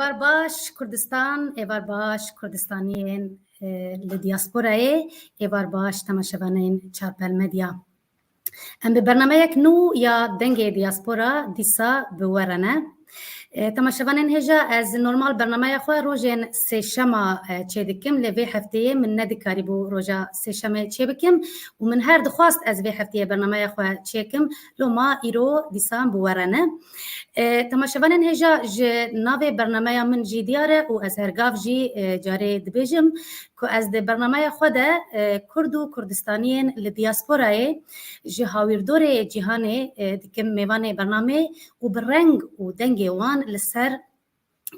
Evar baş Kurdistan, evar baş Kurdistaniyên li diasporayê, evar baş temaşevanên Çarpel Medya. Em bi bernameyek nû ya dengê diaspora dîsa bi were ne. Temaşevanên hêja ez normal bernameya xwe rojên sêşema çê dikim, lê vê hefteyê min nedikarîbû roja sêşemê çê bikim û min her dixwast ez vê hefteyê bernameya xwe çêkim, loma îro dîsa bi were ne. Temaşevanên hêja ji navê bernameya min jî diyar e û ez hergav jî carê dibêjim ku ez di bernameya xwe de Kurd û Kurdistaniyên li diasporayê ji hawîrdorê cîhanê dikim mêvanê bernamê û bi reng û dengê wan li ser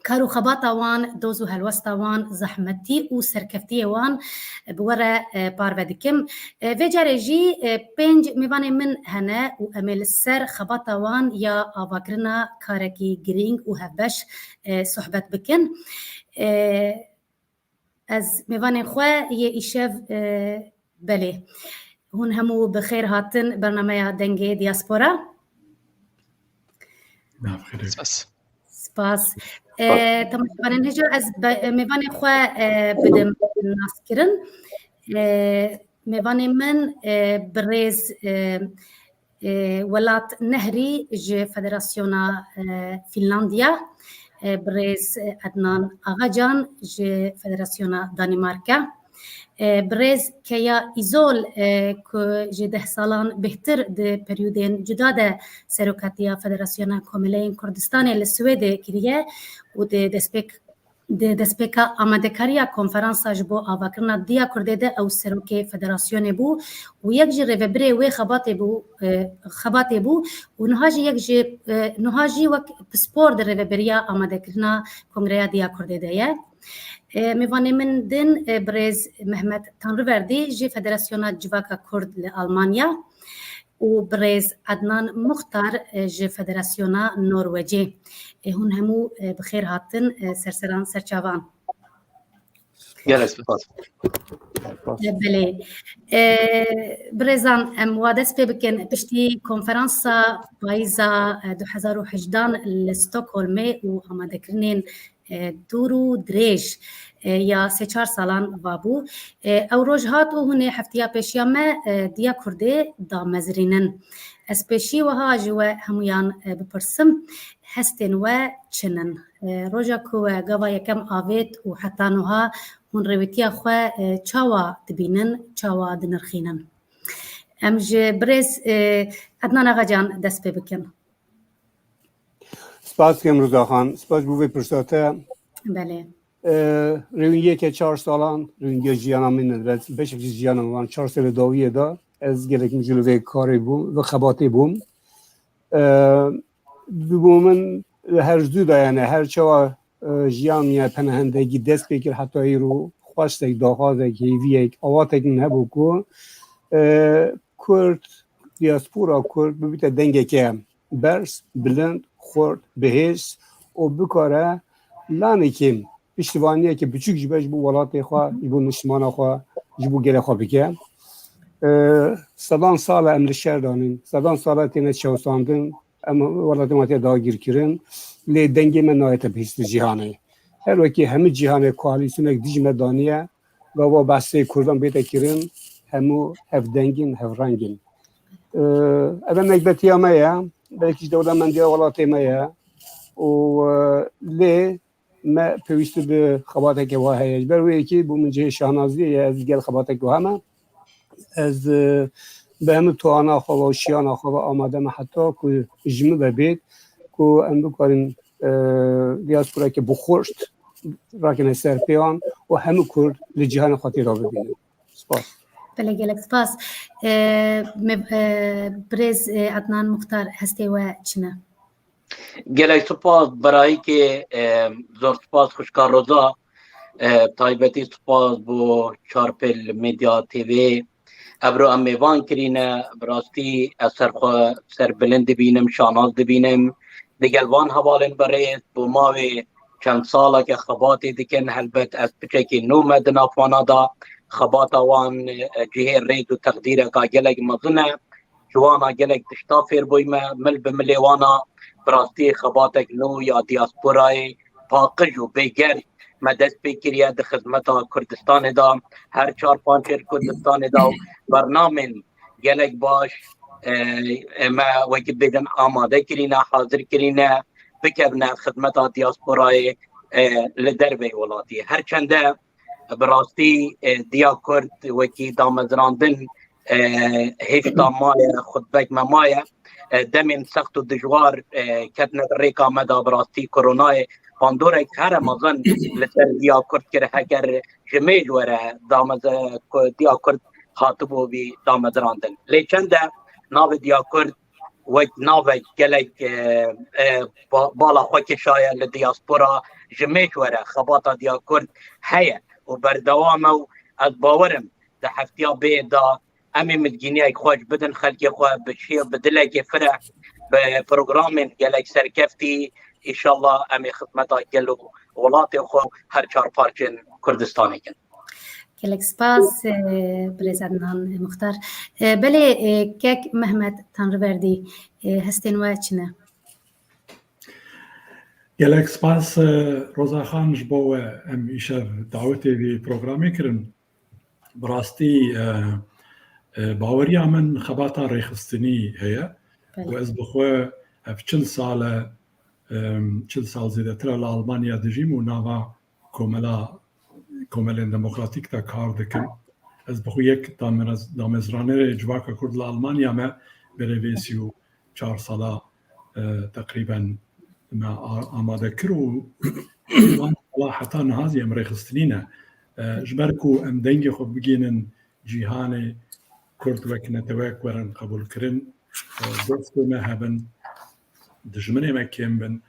kar û xebata wan, doz û helwesta wan, zehmetî û serkeftiyê wan bi were parve dikim. Vê carê jî 5 mêvanê min hene û em ê li ser xebata wan ya avakirina karekî girîng û hevbeş sohbet bikin. Ez mêvanên xwe yê îşev belê. Hûn hemû bi xêr hatin bernameya dengê diaspora. Spas. Temaşevanên hêja ez mêvanê xwe bidim naskirin. Mêvanê min bi rêz welat Nehrî ji Federasyona Fînlandiya, bi rêz Ednan Agacan ji Federasyona Danîmarka, bi rêz Keya İzol ku ji 10 salan bêhtir di peryûdên cuda de seroketiya Federasyona Komîleyên Kurdistanê li Swêdê kiriye û di destpêka amadekariya konferansa ji bo avakirina Diya Kurdê de ew serokê federasyonê bû û yek ji rêvebirê wê xebatê bû û niha jî wek pispor di rêveberiya amadekirina Kongreya Diya Kurdê de ye. Mêvanê min din bi rêz Mehmet Tanrıverdî ji Federasyona Civaka Kurd li Almanya û bi rêz Ednan Muxtar ji Federasyona Norwecê. Hûn hemû bi xêr hatin serseran serçavan. Gelek spas. Belê. Bi rêzan em wa dest pê bikin piştî konferansa payîza 2018 li Stockholmê û amadekirinên dûr û dirêj ya 3-4 salan vabû. Ew roj hat û hûn ê heftiya pêşiya me Diya Kurdê damezrînin. Ez pêşî wiha ji we hemûyan bipirsim, hestên we çin in? Roja ku we gava yekem avêt û heta niha hûn rêwîtiya xwe çawa dibînin, çawa dinirxînin? Em ji bi rêz Ednan Agacan dest pê bikin. Spas dikim Rûza Xan, spas bû vê pirsata. Belê. Rêwîniyeke 4 salan, rêwîniya jiyana min de beşek ji jiyana wan 4 sêle dawiyê da ez gelek min ji li vê karê bûm ve xebatê bûm. Bû min her zû da yani her çawa jiyan ya penahendegî dest pê kir heta îro xwestek daxwazek hêviyek awatek min hebû ku Kurd diaspora Kurd bibîte dengeke bers, bilind, xurt, bihês û bikare lanekê piştivaniyeke biçûk ji beş bû welatê xwe ji bo niştimana xwe ji bo gelê xwe bike. Sedan sala em li şer danîn, sedan sala têne çewsandin, em welatê me tê dagirkirin, lê dengê me nayete bihîst li cîhanê. Her wekî hemû cîhanê koalîsyonek dij me daniye, gava behsê Kurdan bête kirin, hemû hevdengîn, hevrengîn. Ev mekbetiya me ye, belkî ji dewlemendiya welatê me ye û lê me pêwîstî bi xebateke wa heye. Ji ber wê yekî bû min cihê şahnaziyê ye ez gel xebatek wa heme. Ez bi hemû tohana xwe û şiyana xwe ve amade me heta ku ji min ve bêt ku em bikarin diasporeke bixweşt rakine ser pêwan û hemû Kurd li cîhanê xwe tê rabibînin. Spas. Belê gelek spas. Bi rêz Ednan Muxtar hestê we çi ne? Gelek spas berayîkê zor spas xuşka roza taybetî spas bo Çarpel Medya TV ebro em mêvan kirîne bi rastî ez serxwe serbilind dibînim şanaz dibînim digel van hevalên berêz bo mavê çend saleke xebatê dikin helbet ez piçekî nû me di navxwana da xebata wan cihê rêd û teqdîreka gelek mezin e ji wana gelek tişta fêr bûyme mil bi milê wana bi rastî xebatek nû ya diasporayê پاقج و بگر مدد بکریه ده خدمت کردستان دا هر 4-5 کردستان دا برنامه گلک باش ما وقت بدن آماده کرینه حاضر کرینه بکرنه خدمت دیاسپورای لدربه ولاتی هرچنده براستی دیا کرد وکی دامزراندن هشتا مایه خطبک ممایه دمین سخت و دجوار کتنه ریکا مدا براستی کرونای پاندوره که هر مازن لسر دیا کرد که هگر جمیل وره دیا کرد خاطبو بی دامزراندن لیچنده ناو دیا کرد و ناو گلک بالا خوک شایه لدیاسپورا جمیل وره خباتا دیا کرد هیه و بردوامه و از باورم ده هفتیا به دا امی مدگینی خوش بدن خلقی خواه بشیر بدلک فرح به پروگرام گلک سرکفتی انشالله امی خدمتا گلو ولات خواه هر 4 کردستانی کن گلک سپاس برزدنان مختار بله کک محمد تنروردی هستین و چنه گلک سپاس روزا خانش بو ام ایشر دعوتی وی پروگرامی کرن براستی باوریا من خباتا ریخستنی هیا و از بخواه اف 40 سال زیده تر لالمانیا دجیم و ناوا کومل دموکراتیک تا کار دکن از بخواه یک دامزرانه جواکا کرد لالمانیا ما بره 34 سالا تقریبا ما آماده کرو حتی نهازی ام ریخستنینه جبرکو ام دنگی خود بگینن جیهان کرد وکنتوک ورن قبول کرن دوستو ما هبن دجمنه ما کم بن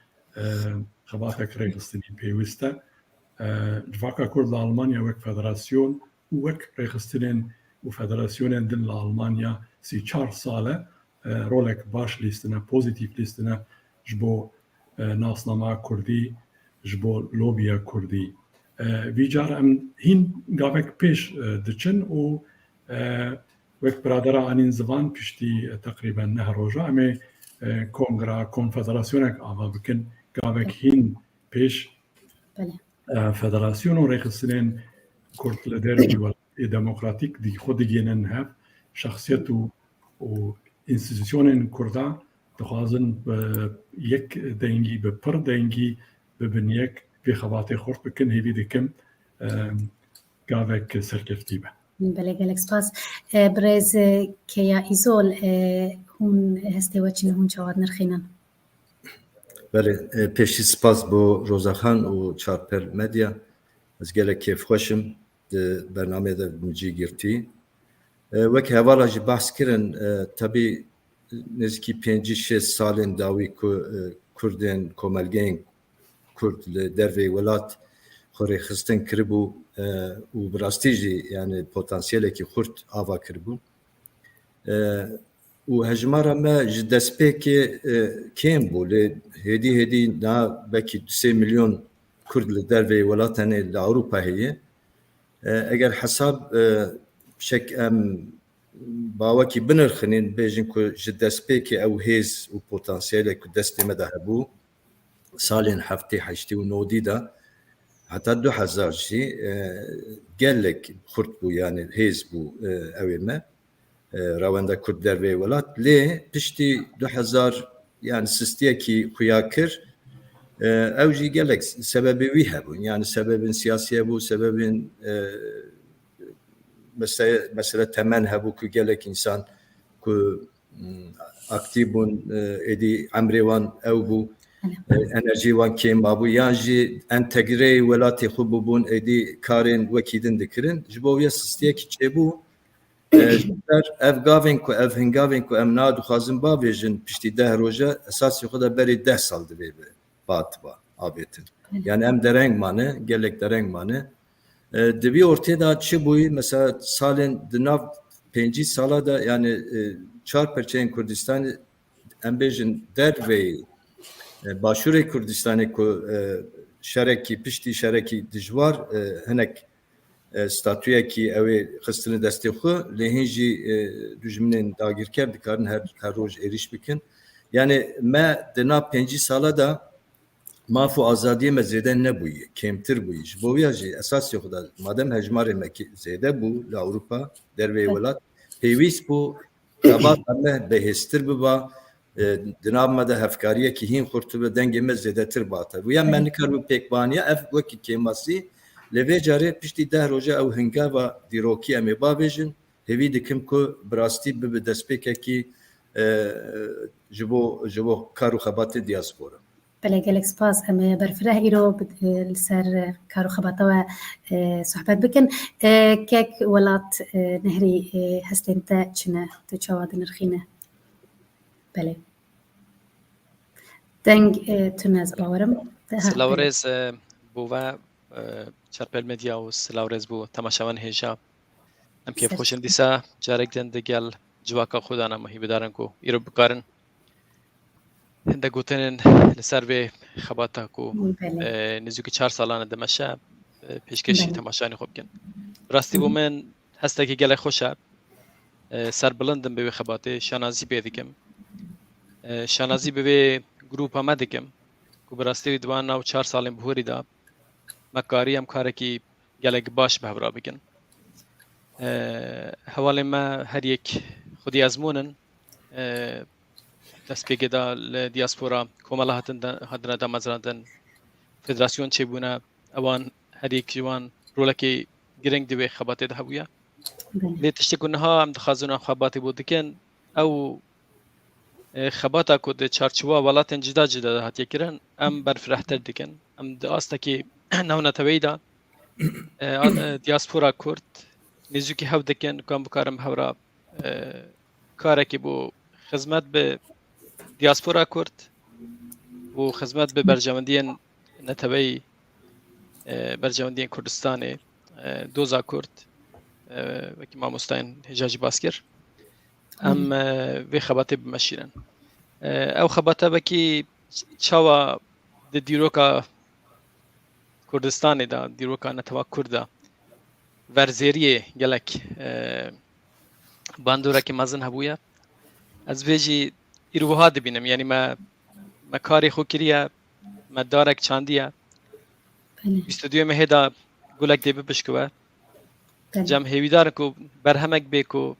خباتك ریخستنی پیوسته جواکا کرد لالمانیا وک فدراسیون وک ریخستنین و فدراسیون دن لالمانیا 34 ساله رولك باش لیستنه پوزیتیف لیستنه جبو ناسنامه کردی جبو لوبیا کردی ویجار ام هین گاوک پیش دچن و وقت برادر آنین زبان پشتی تقریبا نه روزا امی کنگرا کنفدراسیونک آوا بکن گاوک هین پیش فدراسیون و ریخستنین کرد لدربی و دموکراتیک دی خود گینن هف شخصیت و انستیتوشن کردا دخوازن یک دنگی به پر دنگی ببین یک به خواته خورد بکن هیوی دکم گاوک سرکفتی به بله گلک سپاس برز کیا ایزول هون هسته و چین هون چواد نرخینن بله پیشی سپاس با روزاخان و چارپل مدیا از گلک کیف خوشم ده برنامه ده مجی گرتی وک حوالا جی بحث کرن طبی نزکی 5-6 سالین داوی کردن کوملگین کرد لدروی ولات خوری خستن کربو و براستیجی یعنی پتانسیلی که خورد آوا کربو و هجمارا ما جدسپی که کم بوله هدی نا بکی 3 میلیون کرد لدروی ولاتنه لأوروپا هیه اگر حساب شک ام باوکی بنرخنین بیجن که جدسپی که او هیز و پتانسیلی که دستی مده بو سالين حفتي حشتي ونودي دا حتى 2000 شي قال لك خرطبو يعني هيزبو اوي ما رواندا كرد دربي ولات ليه بشتي 2000 يعني سستيكي خياكر اوجي قال لك سبب ويهبو يعني سبب سياسي ابو سبب مثلا تمن هبو كو قال لك انسان كو اكتيبون ادي عمريوان او بو انرژی وان کیم بابو یانجی انتگری ولاتی خوب بون ایدی کارین وکیدن دکرین جبویه سیستیه کی چبو جبر افگاوین کو افهنگاوین کو امناد خازم باویجن پشتی 10 روزه اساسی خدا بری 10 سال دی به باتبا آبیتن yani em dereng mane gelek dereng mane devi ortada çibuy mesela salin dinav 5 sala da yani çar perçeyn Kurdistan embejin dervey başure Kurdistan'ı ko şereki pişti şereki dijwar henek statüye ki evi xistini desti xu lehinji dijminin dagirker dikarin her roj eriş bikin yani me dina 5 sala da ماف و آزادی ما زیده نبویی کمتر بویش بویا جی اساسی خدا مادام هجمار مکی زیده بو لأوروپا در وی ولات پیویس بو خبات همه بهستر ببا دناب مده هفکاریه که هین خورتو به دنگ ما زیده تر باته ویا من نکر بو پیکبانیه اف وکی کماسی لوی جاره پشتی ده روژه او هنگا و دیروکی امی بابیجن هوی دکم که براستی به دسپیکه کی جبو کارو خبات دیاسپورا بله گلک سپاس ام برفره ایرو لسر کارو خباتا و صحبت بکن کک ولات نهری هستین تا چنه تو چواد نرخینه بله دنگ تونز باورم سلاورز بووا چرپل مدیا و سلاورز بو تماشاوان هجا ام کیف خوشن دیسا جارک دن دگل جواکا خودانا مهی بدارن کو ایرو بکارن هنده گوتنن لسر به خباتا کو نزوکی 4 سالانه دمشه پیشکشی تماشانی خوب کن راستی بو من هسته که گله خوشه سر بلندم به خباته شانازی بیدیکم شانازی به گروپ همه دیکم که براستی دوان ناو 4 سالیم بهوری دا مکاری هم کاره که گله باش به برا بکن حوالی ما هر یک خودی ازمونن دست پیگه دا دیاسپورا کومالا هاتن دا مزراندن فدراسیون چه بونه اوان هر یک جوان رولکی گرنگ دوی خباته ده بویا لی تشتگونه ها هم دخازونا خباته بود دکن او خباته که ده چارچوا ولاتن جدا جدا ده هاتیه کرن ام برفرحتر دکن ام ده آستا که نونا توی دا دیاسپورا کرد نزوکی هف دکن کام بکارم هورا کاره که بو خدمت به دیاسپورا کرد و خدمت به برجامندین نتبعی برجامندین کردستان دوزا کرد وکی ما مستعین حجاجی باسکر ام وی خباته بمشیرن او خباته بکی چاوا ده دیروکا کردستان دا دیروکا نتبع کرده ورزیریه گلک باندورا که مزن هبویا از بیجی ایروها دبینم یعنی ما کاری خو کریه ما دارک چاندیه استودیو مهدا گلک دی بشکوه جام هیویدار کو برهمک بیکو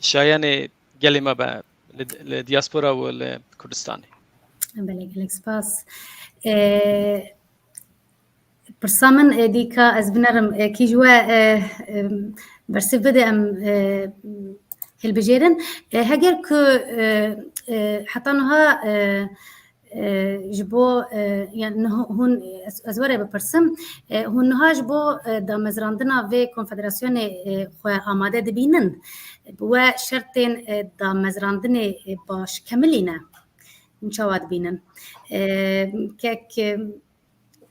شایان گلی ما با دیاسپورا و کردستان بله گلک سپاس برسامن دیکا از بنرم کی جوا برسیف بده ام هل بجيرن هجر ك حتى انها جبو يعني هون ازوره بپرسم هون ها جبو دا مزراندنا و کنفدراسیون خو آماده دبینن و شرطین دا مزراندن باش کملینه انشاءات بینن که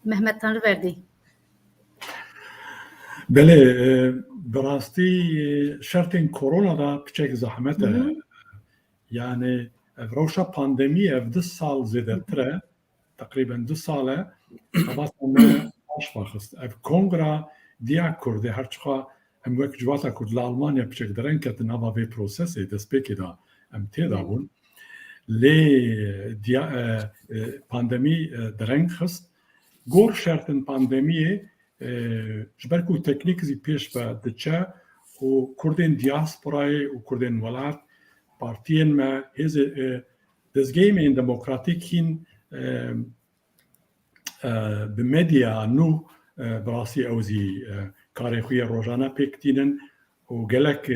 محمد تنر وردی بله براستی شرطین کرونا دا بچک زحمته یعنی روشا پاندمی اف 2 سال زیده تره تقریبا 2 ساله خواست همه باش باخست اف کنگرا دیا کرده هرچخوا هم وک جواتا کرد لالمانیا بچک درن کت نوا وی پروسسی دست پیکی دا هم تیدا بون لی پاندمی درن خست گور شرطن پاندمی جبركو تكنيك زي بيش بدچا و كردين دياسبوراي و كردين ولات بارتين ما هز دزگيمين ديمقراطيكين بميديا نو براسي اوزي كاريخوية روجانا بيكتينن و گلك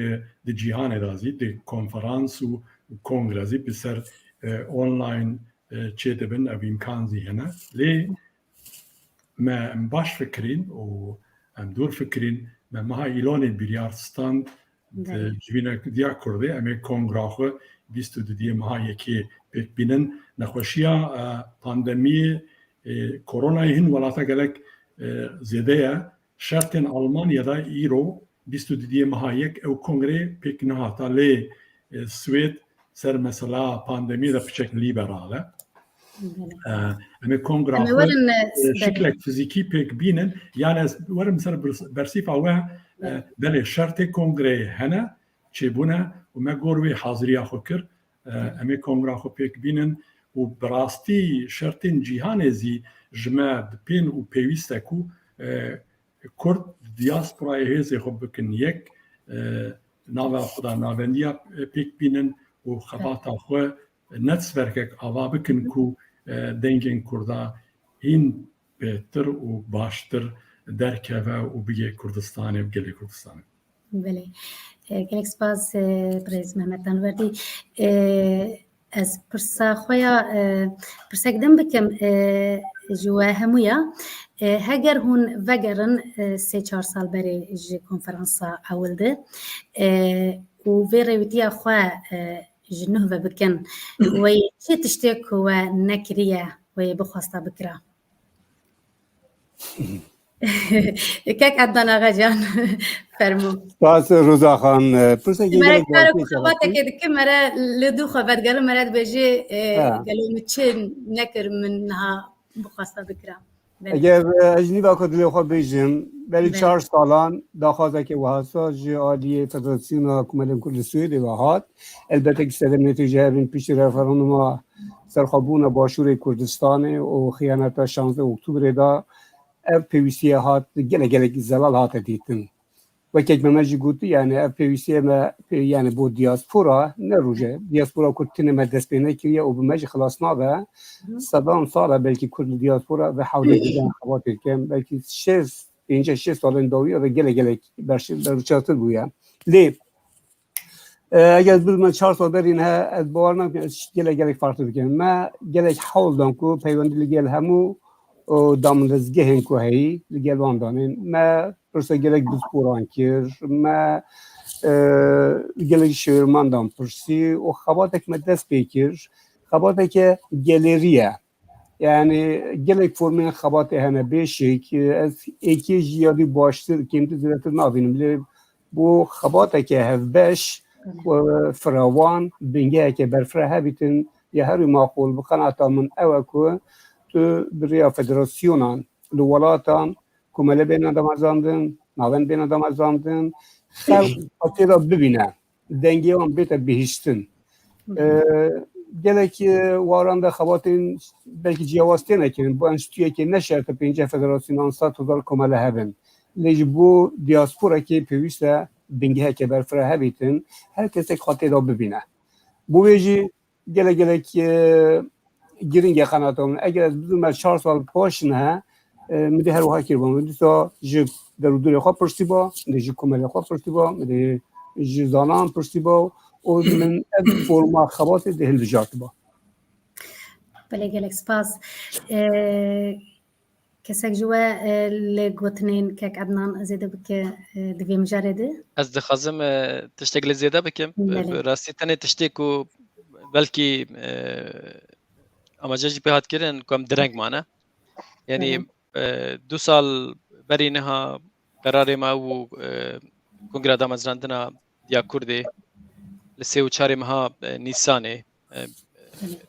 دي جيهان دازي دي كونفرانس و كونغرازي بسر اونلاين چه دبن او امكان زي هنا لي ما باش فكرين و ام دور فكرين ما هايلون البريارستان جوینا دیا کرده امی کنگراخو بیست دو دی ما یکی بینن نخوشیا پاندمی کرونا هن ولاتا گلک زیده شرطن آلمانیا دا ایرو بیست دو دی ما یک او کنگره پیک نهاتا لی سوید سر مثلا پاندمی دا بچک لیبراله امی کنگراخو شکلک فیزیکی پیک بینن یعنی ورم سر برسیف اوه بله شرط کنگره هنه چه بونه و ما گروه حاضری آخو کر امی کنگره آخو پیک بینن و براستی شرطین جیهان زی جمع پین و پیوسته کو کرد دیاسپورای هزی خب بکن یک ناو خدا ناوندیا پیک بینن و خباتا خو نتسورکک آوا بکن کو دنگین کردا این بهتر و باشتر درکه و بگه کردستانه و گلی کردستانه. بله. گلک سپاس برز محمد تنوردی. از پرسا خویا پرسکدم بکم جوا همویا هگر هون وگرن 3-4 سال بری ج کنفرانسا اولده و ویرویتیا خوا جنوه و بکن و چه تشتیک و نکریه و بخواسته بکره کک عدنان آقا جان فرمو باز روزا خان پرسه که مرا کارو خواته که دکه مرا لدو خواهد گلو مرا بجه گلو مچه نکر منها بخواسته بکرم اگر اجنی با کدلی خواه بیجم بلی 4 سالان داخوازه که وحاسا جه آلیه فدراسیون کمالین کل سویدی وحاد البته که سدم نتیجه هرین پیش رفرانوما سرخابون باشور کردستان و خیانت 16 اکتبر دا ev PVC'ye hat gelek zelal hat editin. Ve kekmemeci gutu yani ev PVC'ye me yani bu diaspora ne ruje diaspora kurtine me despene kiriye o bu meci xlasna ve sadan sala belki kurd diaspora ve havletinden xabat etken belki 5 salın daviye ve gelek berçatır bu ya. Le eğer biz 4 sal berin ha ez bawarna gelek farklı diken me gelek havldan ku peywendili gel hemu دامنزگهن که هی لگلوان دانین ما پرسه گلک بسپوران کر ما گلک شورمان دام پرسی و خباته که دست بیکر خباته که گلریه yani gelek formen xabaté hene beşik ez eki jiyadî baştir kemtî zêdetir navînim lê bu xabateke hevbeş firawan bingeheke berfira hebîtin ya herî maqûl bi qenata min ew e ku tu biriya federasyonan li welatan komele bêne damezandin navên bêne damezandin xelk hatê ra bibîne dengê wan bête bihîştin gelek waran da xebatên belkî ciyawaz tê nekirin bu enstitûyekê neşerte pênce federasyonan 100,000 komele hebin lê ji bo diasporekê pêwîst e bingeheke berfira hebîtin her kesek hatê ra bibîne bu wê jî gelek giringe qenata min eger ez bizûm 4 sal paşin he min dê her wiha kiribam dîsa ji derûdurê xwe pirsî ba min dê ji komelê xwe pirsî ba min dê ji zanan pirsî ba û min ev forma xebatê dê hilbijartî ba Belê gelek spas kesek ji we lê gotinên kek Ednan zêde bike divê mijarê de Ez dixwazim tiştek li zêde bikim rastî tenê tiştê ku belkî amaca jî pê hat kirin ku em direng mane yanî 2 sal berî niha qerarê me û Kongreya Damezrandina ya Kurdê li 3 û 4 meha Nîsanê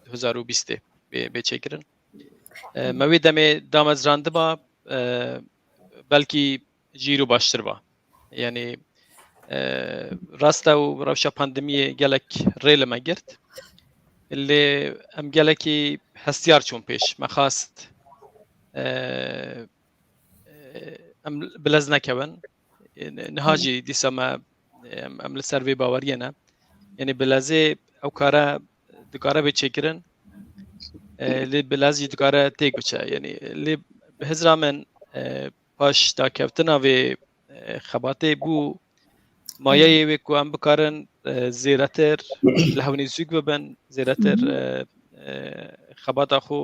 2020 bêçêkirin me wê demê damezrandiba belkî jîr û baştir ba yanî rast e û rewşa pandemiyê gelek rê li me girt lê em gelekî hestiyar çûn pêş me xast em bilez nekevin niha jî dîsa me em li ser vê baweriyê ne yanî bilezê ew kare dikare bêçêkirin lê bilez jî dikare tê biçe yanî lê bi hizra min paş dakevtina vê xebatê bû mayeyê wê ku em bikarin zêretir li hewnîzûk bibin zêretir xebata xwe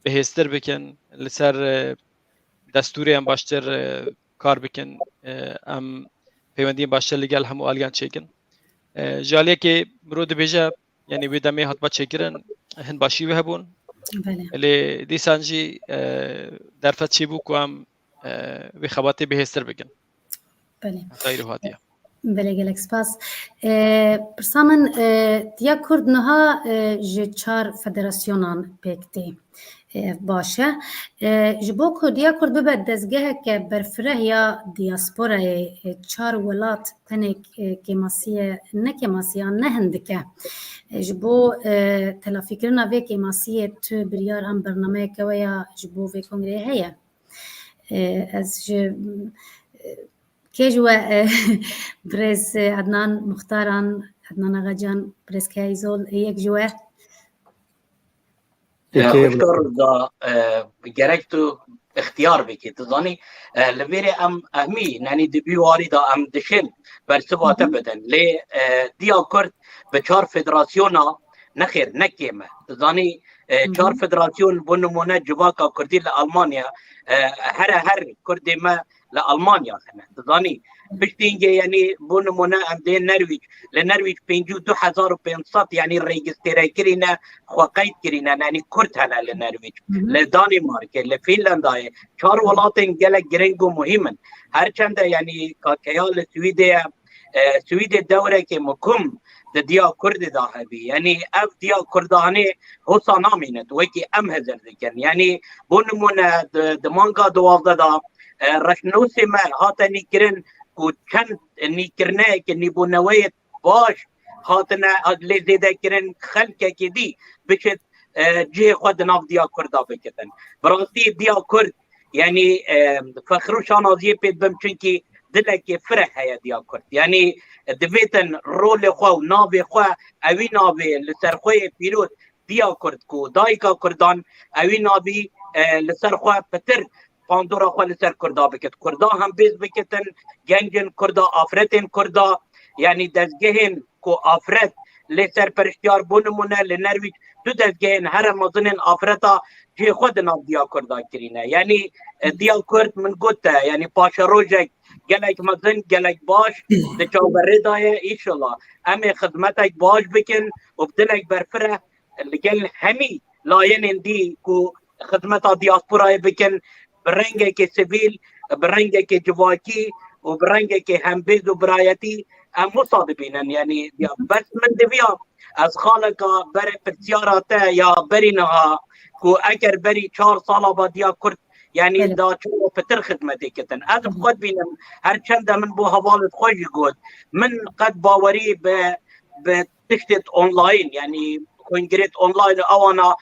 bihêztir bikin li ser destûrê em baştir kar bikin em peywendiyên baştir li gel hemû aliyan çêkin ji aliyekê mirov dibêje yanî wê demê hatba çêkirin hin başî wê hebûn lê dîsan jî derfet çêbû ku em wê xebatê bihêztir bikin xeyr û hatiye Belê gelek spas pirsa min tiya Kurd niha ji 4 federasyonan pêk tê باشه جبو کردیا کرد ببد دزگه که برفره یا دیاسپورا چار ولات تنک کماسیه نه کماسیه نه هندکه جبو تلافی کرنا وی کماسیه تو بریار هم برنامه که ویا جبو وی کنگره هیا از كيجوا بريز عدنان مختاران عدنان آغاجان بريز كايزول هيك جوا خوشکار دا گرک تو اختیار بکی تزانی لبیری امی نانی دبیواری دا دشن بر ثباته بدن لی دیا کرد به 4 فدراسیونا نخیر نکیمه تزانی 4 فدراسیون بنمونه جواکا کردی لألمانیا هر کردی ما لألمانیا خنه تزانی بشتینگه یعنی بنمونه ده نرویج لنرویج 52,500 یعنی ریگستره کرینه خواقید کرینه یعنی کرد هلا لنرویج لدانمارک لفینلندای 4 ولاتن گلک گرنگ و مهمن هرچند یعنی کاکیال سوید دوره که مکم د دیا کرد دا هبی یعنی اف دیا کردانه حسا نامینت وکی ام هزر دکن یعنی بنمونه دمانگا 12 دا رشنوسی ما هاتنی کرن و چند نیکرنه که نیبونویت باش هاتنه ادلی زیده کرن خلکه که دی بشت جه خود ناف دیا کردا بکتن براستی دیا کرد یعنی فخروشان آزیه پید بم چونکی دلک فرح هیا دیا کرد یعنی دویتن رول خواه و ناو خواه اوی ناوی لسر خواه پیروز دیا کرد کو دایکا کردان اوی ناوی لسر خواه پتر پاندورا خواه لسر کردا بکت کردا هم بیز بکتن گنجن کردا آفرتن کردا یعنی دزگهن کو آفرت لسر پرشتیار بونمونه لنرویج دو دزگهن هر مزنن آفرتا جه خود ناو دیا کردا کرینه یعنی دیا کرد من گوته یعنی پاش روژک گلک مزن گلک باش دچاو بردایه ایشالله امی خدمتک باش بکن و بدلک برفره لگل همی لاین دی کو خدمتا دیاسپورای بکن برنگه که سیویل برنگه که جواکی و برنگه که همبیز و برایتی هم مصادبینن یعنی بس من دویا از خالقا بر پرسیاراته یا برینها کو اگر بری 4 سالا با دیا کرد یعنی دا چون پتر خدمتی کتن از خود بینم هر چند من بو حوالت خوشی گود من قد باوری به تشتت اونلاین یعنی کنگریت اونلاین اوانا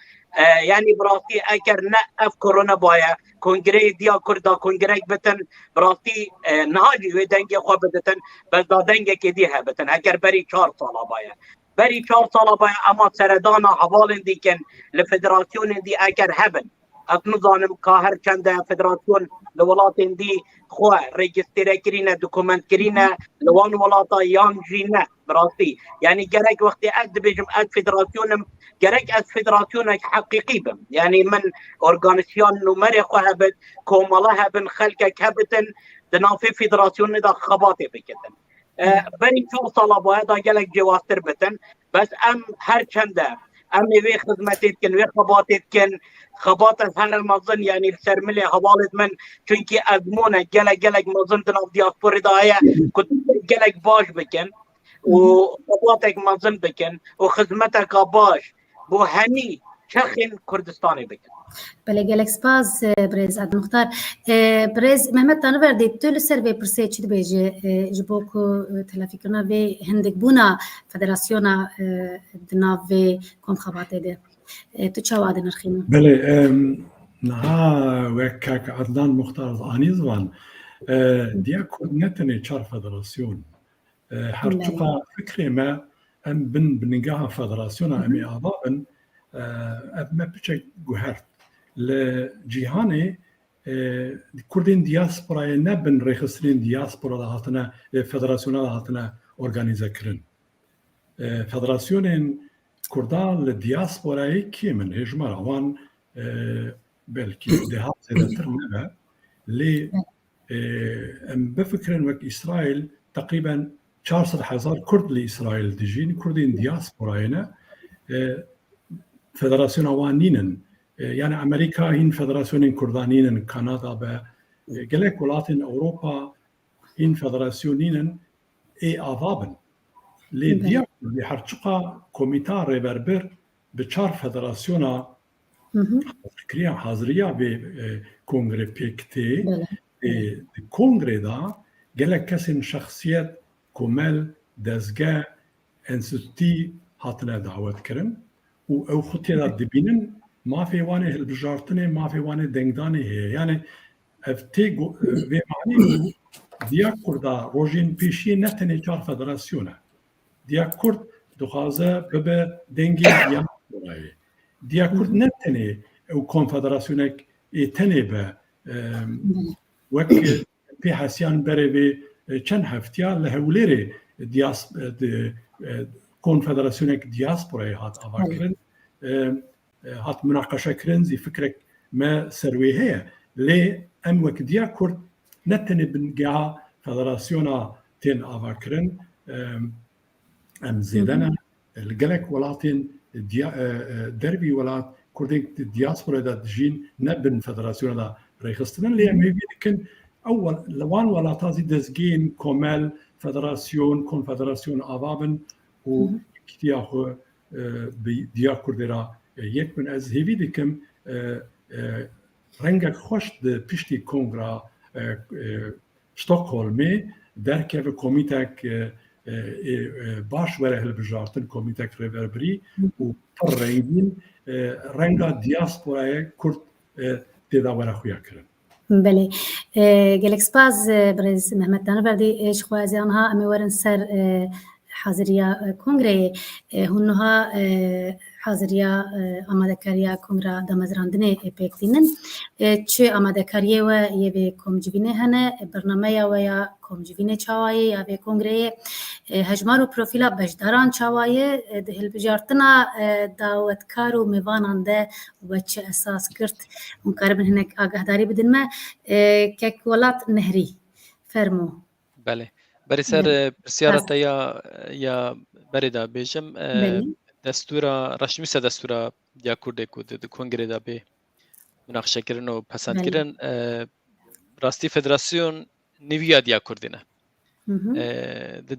یعنی براستی اگر نه اف کرونا باید کنگره دیا کردا کنگره بتن براستی نهاجی و دنگی خواه بدتن بس دا دنگی که دیه بتن اگر بری 4 سالا باید بری 4 سالا باید اما سردانا حوالن دیکن لفدراسیون دی اگر هبن اکنو زانم که هر چند فدراسیون لولاتین دی خواه ریگستره کرینه دوکومنت کرینه لوان ولاتا یان جینه براستی یعنی گرک وقتی از بجم از فدراسیونم گرک از فدراسیون حقیقی بم یعنی من ارگانیسیون نمره خواه بد کومالا هبن خلقک هبتن دنافی فدراسیون دا خباته بکتن بری 4 سالا باید گلک جواستر بتن بس ام هر چنده امی وی خدمتیت کن وی خباتیت کن خبات از هر مزن یعنی سرملی حوالت من چونکی ازمونه گلک مزن دناف دیاسپوری دایه کت گلک باش بکن و خباتک مزن بکن و خدمتک باش بو همی چخین کردستانی بکن بله گلک سپاس برز عبد مختار برز محمد تانو وردی تو لسر وی پرسه چی بیجه جبو کو تلافی کرنا وی هندک بونا فدراسیونا دناو وی کم خباته ده تو چه وعده نرخینو؟ بله نها وکاک عدنان مختار آنی زوان دیا کرد نتنه 4 فدراسیون هر چقا فکری ما ام بنگاه فدراسیون امی آبابن ما بچه گوهرد لجیهانه کردین دیاسپورای نبن ریخسترین دیاسپورا هاتنه فدراسیون هاتنه ارگانیزه کرن فدراسیون کردان لدیاسپورای کی من هجمار آوان بلکی دهات زیادتر نبه لی ام بفکرن وک اسرائیل تقریبا 400,000 کرد لإسرائیل دیجین کردین دیاسپوراینا فدراسیون آوان نینن یعنی امریکا هین فدراسیون کردانینن کانادا به گلک ولاتین اوروپا هین فدراسیونینن ای آوابن لی دیا لی هرچقا کمیتا ریبربر به 4 فدراسیونا Kriya hazırya ve kongre pekti kongreda gelek kesin şahsiyet komel dezge enstitü hatına davet kirin u ev xutiyada dibinin mafevane hilbijartine mafevane dengdane heye yani efte ve mani diya kurda rojin peşi netene çar federasyona diya kurd duhaze bebe dengi yan orayı diya kurd netene ev konfederasyonek tene be وەک پێ حەسیان بەرەوێ چەند هەفتیا لە هەولێرێ کۆنفەدەراسیۆنێک دیاسپۆرای هات ئاواکردن هات مناقەشەکردن زی فکرێک مە سەروێ هەیە لێ ئەم وەک دیا کورد نەتەنێ بنگا فەدەراسیۆنا تێن ئاواکردن ئەم زێدەنە gelek welatên derbî welat Kurdên diaspora da dijîn nebin federasyona da rêxistin lê em hêvî dikin ewel li wan welata zî dezgehên komel federasyon konfederasyon ava bin û yekîtiya xwe bi diya Kurdê ra yek bin ez hêvî dikim rengek xweş di piştî kongra Stockholmê derkeve komîtek baş were hilbijartin komîtek rêverbirî û pir rengîn renga diasporaya Kurd têda were xuya kirin. بله gelek spas برز محمد دانوردی اش خوازیان ها ام ورن سر حاضریا کنگره هنها حاضریا آمادهکاریه کنگره دامزراندنه پیکتینن چه آمادهکاریه و یه به کمجوینه هنه برنامه و یا کمجوینه چاوایه یا به کنگره هجمار و پروفیلا بجداران چاوایه دهل بجارتنا دعوتکار و میوانانده و چه اساس کرد مقاربن هنک آگاهداری بدن ما که ولات نهری فرمو بله برای سر پرسیارت یا بردا بیشم دستورا رسمی دستورا یا کرده کود کنگره دا به مناقشه کردن و پسند کردن راستی فدراسیون نویاد یا کردنه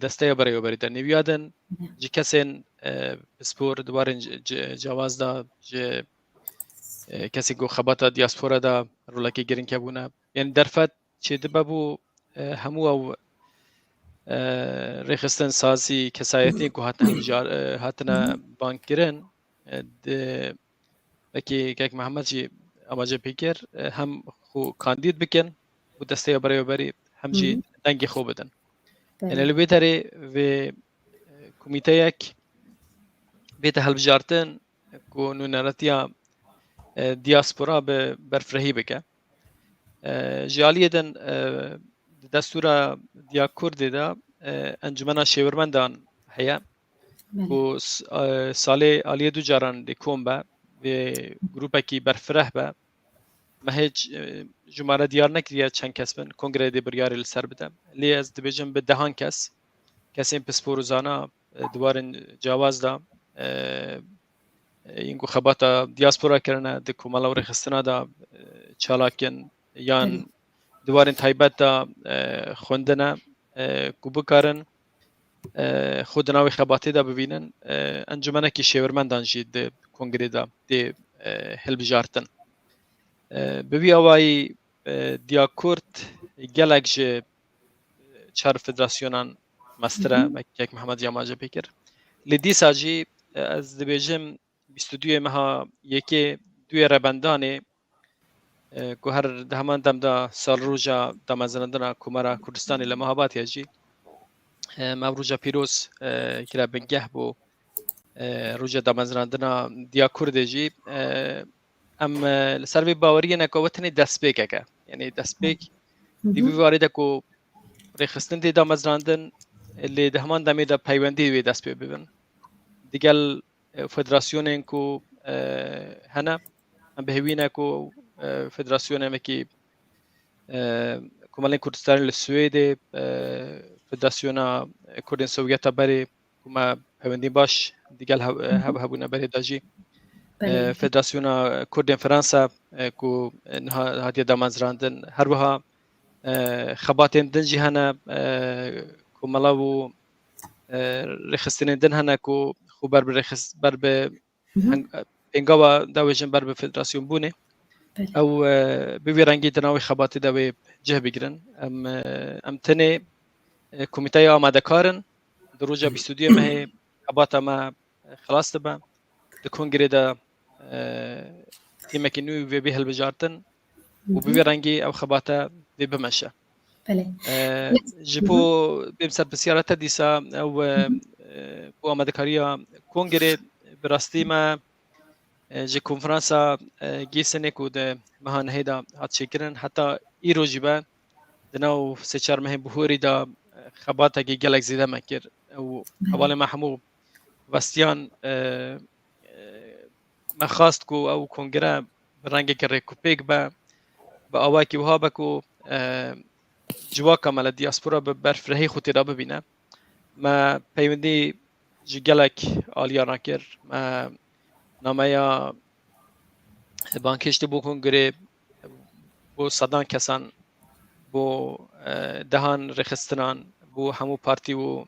دسته برای بردا نویادن جی کسین سپور دوارن جواز دا کسی گو خباتا دیاسپورا دا رولاکی گرین که بونه یعنی درفت چه دبابو همو او رخصتن سازی کسایتی که هاتنا بانکرن بکی که محمد جی آماده پیکر هم خو کاندید بکن و دسته برای هم جی دنگی خوب بدن. یعنی البته و کمیته یک بیت هلبجارتن کو نونراتیا دیاسپورا به برفرهی بکه. جالیدن دستورا دیا کردی دا انجمنا شیورمندان هیا و سال آلیه دو جاران دیکم با و گروپی که برفره با مهج جمعه دیار نکریه چند کس بن کنگره دی بریاری لسر بدم لی از دبیجم به دهان کسی پسپوروزانا دوارن جواز دا اینگو خباتا دیاسپورا کرنه دی کمالا و رخستنا دا چالاکن یان دوارن تایبت دا خوندنه کو بکارن خودنا و خباتی دا ببینن انجمنه که شیورمندان جید دی کنگره دا دی هلبجارتن ببی آوائی دیا کورد گلک جه چار فدراسیونان مستره مکیک محمد یاماجه بکر لیدی ساجی از دبیجم بیستودیو مها یکی دوی ربندانه که هر دهمان دم دا سال روزا دامزندنا کمرا کردستانی لمحابات یجی مروجا پیروز که بنگه بو روزا دامزندنا دیا کرده جی ام سروی باوری نکوتنی دستپیک که یعنی دستپیک دیوی وارد کو رخصتن دی دامزندن لی دهمان دمی دا پیوندی وی دستپیک ببین دیگل فدراسیون کو هنه ام بهوینه کو فدراسیون مکی کمالین کردستان لسوید فدراسیون کردن سوویتا بری کما پیوندی باش دیگل هبونه بری داجی فدراسیون کردن فرانسا کو هاتیه دامزراندن هر وها خباتین دنجی هنه کمالاو رخصتین دن هنه کو خو بر پێنگاوە داوێژن بەر بە فدراسیۆن بوونێ ئەو بوێ ڕەنگی دناوی خەباتی دەوێ جه بگرن ئەم تەنێ کۆمیتای ئامادەکارن di roja 22 mehê xebata me xilas dibe di kongrê de tîmekî nû vê bê hilbijartin û bi vê rengî ew xebata vê bimeşe ji bo bêm serpirsiyara te dîsa ew bu amadekariya kongrê bi rastî me ji konferansa Gêsenê ku di meha nehê de hat çêkirin heta îro jî be di nav sê çar mehê bihorî de xebatekî gelek zêde me kir ew hevalê me hemû vestiyan me xast ku ew kongre bi rengekî rêkûpêk be bi awayekî wiha be ku civaka me li diaspora bi berfirehî xwe têda bibîne me peywendî ji gelek aliyan kir me nameya bankêştê bû kongrê bû sedan kesan bû dehan rêxistinan bû hemû partî û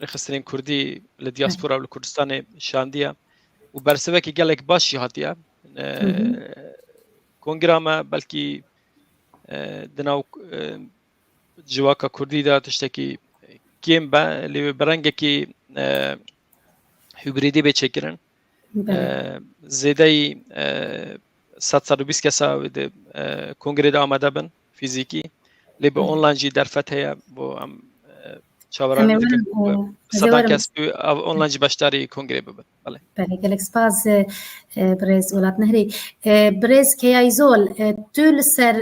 rêxistinên Kurdî li diaspora li Kurdistanê şandiye û bersivekî gelek baş jî hatiye kongra me belkî di nav civaka Kurdî de tiştekî kêm be lê bi rengekî hîbridî bê çêkirin zêdeyî 720 kesa di kongrê de amade bin fîzîkî lê bi online jî derfet heye bo em çawaran dikin sedan kes online jî beşdarî kongrê bibin gelek spas Birêz Welat Nehrî Birêz Keyayîzol tu li ser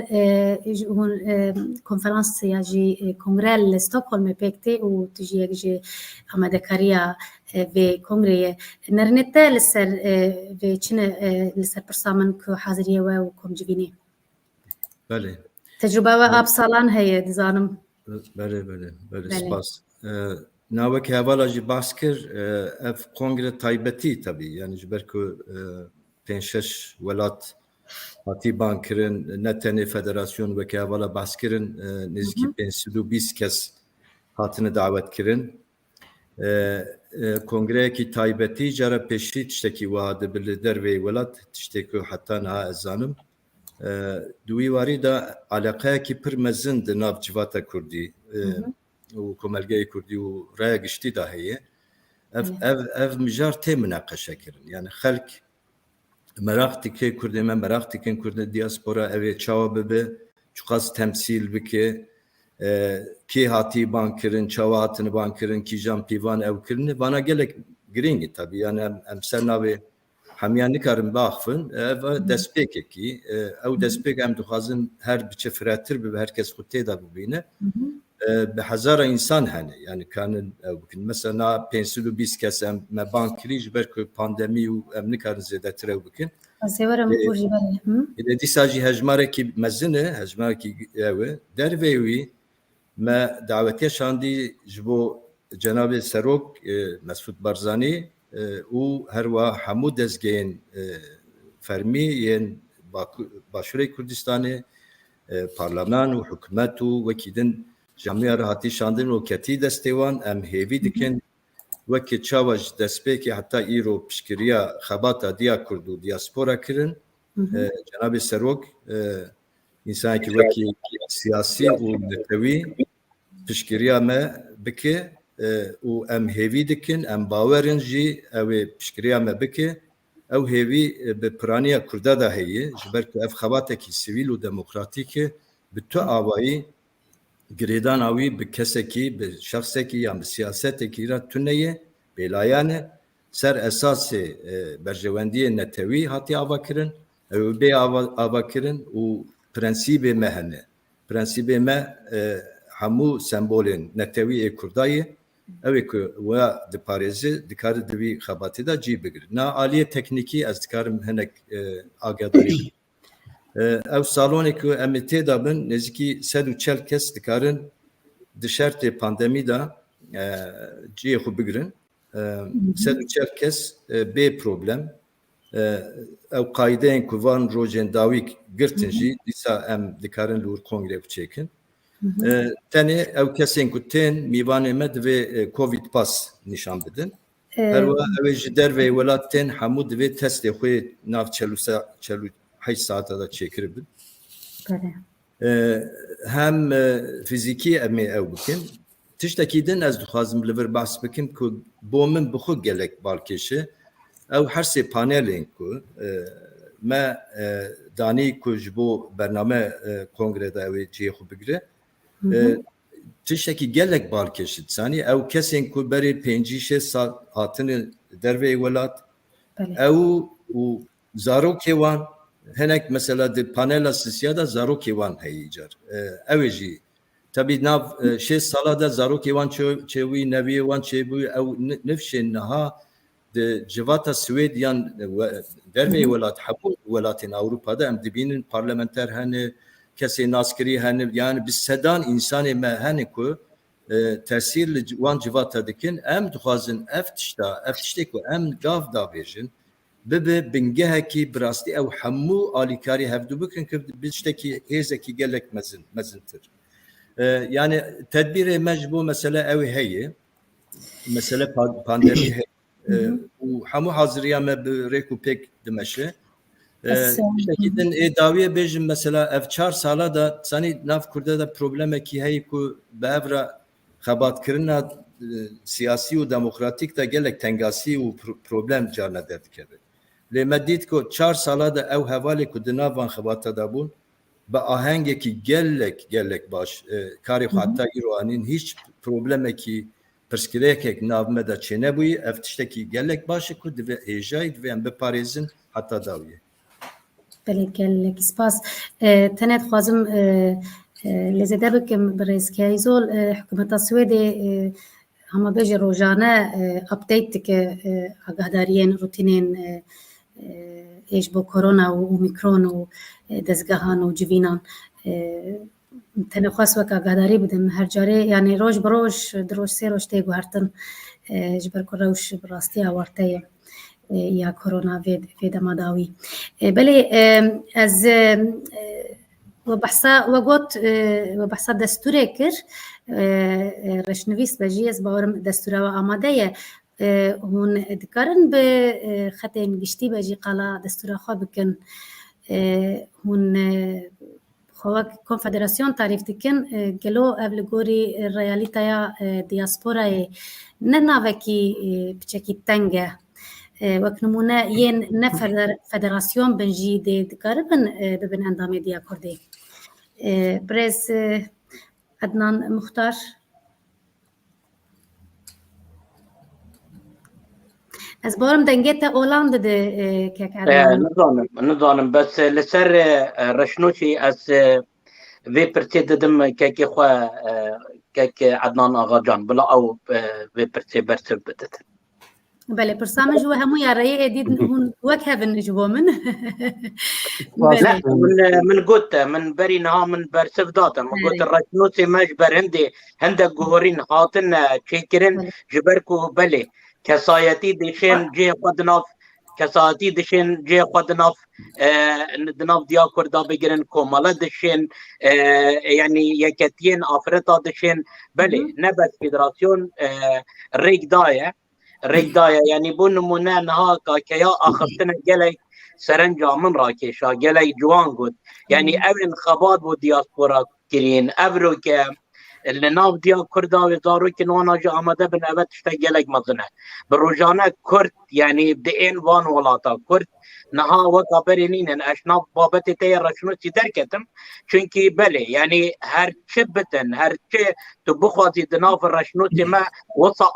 konferansiya jî kongre li Stockholmê pêk tê û tu jî yek ji amadekariya vê kongreyê nêrînê te li ser vê çi ne li ser pirsa min ku haziriye we û komcivînê Belê tecrübe we ab salan heye dizanim belê spas navekî hevala jî bahs kir ev kongre taybetî tabii yani ji ber ku 5-6 welat hatî bankirin ne tenê federasyon wekî hevala bahs kirin nêzîkî 520 kes hatine davet kirin kongreyekî taybetî cara pêşî tiştekî wiha dibe li dervê welat tiştê ku heta niha ez zanim di wî warî de alaqeyekî pir mezin di nav civata Kurdî û Komelgeyê Kurdî û raya giştî de heye ev mijar tê münaqeşe kirin yani xelk merak dike Kurdê me merak dikin Kurdê diaspora ev ê çawa bibe çi qas temsîl bike kê hatî bankirin çawa hatine bankirin kîjan pîvan ew kirine vana gelek giring tabii yani em ser navê hemiyan nikarin baxfin ev destpêkekî ew destpêk em dixwazin her biçe firêtir bibe herkes xwe têda bibîne bi hezara însan hene yani kanin ew bikin mesela 520 kes em me bankirî ji ber ku pandemî û em nikarin zêdetir ew bikin dîsa jî hejmarekî mezin e hejmarekî ew e dervê wî me davetiye şandî ji bo Cenab-ı Serok Mesut Barzanî û herwa hemû dezgehên fermî yên Başûrê Kurdistanê parlaman û hikûmet û wekî din camiya re hatî şandin û ketî destê wan em hêvî dikin wekî çawa ji destpêkê heta îro piştgiriya xebata diya Kurd û diaspora kirin Cenab-ı Serok însanekî wekî siyasî û netewî piştgiriya me bike û em hêvî dikin em bawerin jî ew ê piştgiriya me bike ew hêvî bi piraniya Kurda da heye ji ber ku ev xebatekî sivîl û demokratîk e bi tu awayî girêdana wî bi kesekî bi şexsekî yan bi siyasetekî re tuneye bêlayane ser esasê berjewendiyê netewî hatiye avakirin ew bê avakirin û prensîbê me hene prensîbê me hemû sembolên netewî ê Kurdayê ew ê ku we diparêze dikare di vî xebatê de cî bigirin na aliyê teknîkî ez dikarim hinek agadarî ew salonê ku em ê têda bin nêzîkî 140 kes dikarin di şertê pandemî de ciyê xwe bigirin 140 kes bê problem ew qaydeyên ku van rojên dawî girtin jî dîsa em dikarin li wir kongrê biçêkin tenê ew kesên ku tên mîvanê me divê Covid pas nîşan bidin هر و اوج در و ولاتن حمود و تست خوی ناف 48 ساعت دا چیکر بید بله هم فیزیکی امی او بکن تشتکیدن از دخوازم لور بحث بکن که بومن بخو گلک بالکشه او هر سه پانلین که ما دانی که جبو برنامه کنگره دا اوی جی خو بگره تشتکی گلک بالکشید سانی او کسی که بری 5-6 سال هاتن دروی ولات او و زاروکی وان هناك مثلا دي بانيل السياده زاروكي وان هيجر اوجي تبي ناف شي صلاده زاروكي وان تشوي نبي وان تشوي او نفش انها دي جواتا سويديان دربي ولات حبو ولاتين اوروبا دا ام دبين بارلمانتر هن كسي ناسكري هن يعني بالسدان انسان ما هنكو تاثير وان جواتا دكن ام دخازن افتشتكو ام داف دافيجن ببه بنجهكي براستي او حمو اليكاري هفدو بكن بيشتكي هيزكي قالك مزنتر يعني تدبير مجبو مساله اوي هي مساله بانديمي هي وحمو حاضريه ما بريكو بيك دمشي شتكيدن داويه بيجم مثلا اف 4 سالا دا سني ناف كرده دا بروبلمكي هي كو بهفرا خبات كرنا سياسي و ديمقراطيك دا قالك تنگاسي و بروبلم جارنا درد كده لما ديت كو 4 سالا دا او حوالي كو دناوان خباتا دا بون با آهنگه کی گلک باش کاری خاطر ایرانین هیچ پروبلمی کی پرسکریه که ناومه دا چه نبوی افتشته کی گلک باشه که دوی ایجاید و هم بپاریزن حتی داویه بله گلک سپاس تنت خوازم لزده بکم برز که ایزول حکومت سویدی همه بیجی روزانه اپدیت که آگاهدارین روتینین ایش با کرونا و اومیکرون و دزگاهان و جوینان تنخواست وکا آگاهداری بدم هر جاره یعنی روز بروش دروش سه روش تیگو هرتن جبر که روش براستی آورته یا کرونا وید مداوی بله از وبحثا دستوری کر رشنویس بجی از باورم دستوره و آماده هون دکارن به خطین گشتی بجی قالا دستوره خواه بکن هون خواه کنفدراسیون تعریف دکن گلو اولگوری ریالیتایا دیاسپورای نناوکی بچکی تنگه وکنمونه ین فدراسیون بنجی دکارن ببن اندامه دیا کرده برز عدنان مختار از بارم دنگت اولاند ده که نظانم بس لسر رشنوشي از في برتي ددم كاكي خوا كاكي عدنان آغا جان بلا او في برتي برتر بدت بله برسامج هو همو ياري اديد هون وك هافن جوا من لا من قلت من بري نها من برسف داتا من قلت الرشنوشي ماش برهندي هندك جوهرين هاتن تشيكرين جبركو بله كسايتي دشين جي قدناف كسايتي دشين جي قدناف دناف ديا كردا بيجرن كومالا دشين يعني يكتين افريقيا دشين بله نبت فيدراسيون ريك دايا يعني بون نمونه نها كيا اخرتنا جلي سرنجا من راكيشا جلي جوان قد يعني اول خبات بو دياسبورا كرين ابرو ك اللي ناف ديا كردا وزارو كنوانا جا آمده بن اوه تشتاقلك مزنه بروجانه كرد يعني بدئين وان ولاتا كرد نها وكا برينين اشناف بابتي تي رشنوشي دركتم چونكي بلي يعني هر چبتن هر چه تبخوازي دناف رشنوشي ما وصا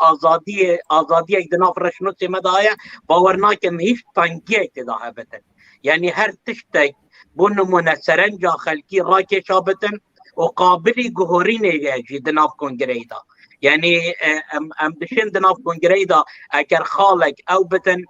آزادية دناف رشنوشي ما دايا باورناكم هيش تنگيه تداها بتن يعني هر تشتاق بونمونه سرنجا خلقي راكي شابتن وقابلي جهورين يجي دناف كونغريدا يعني ام دشين دناف كونغريدا اكر خالق او بتن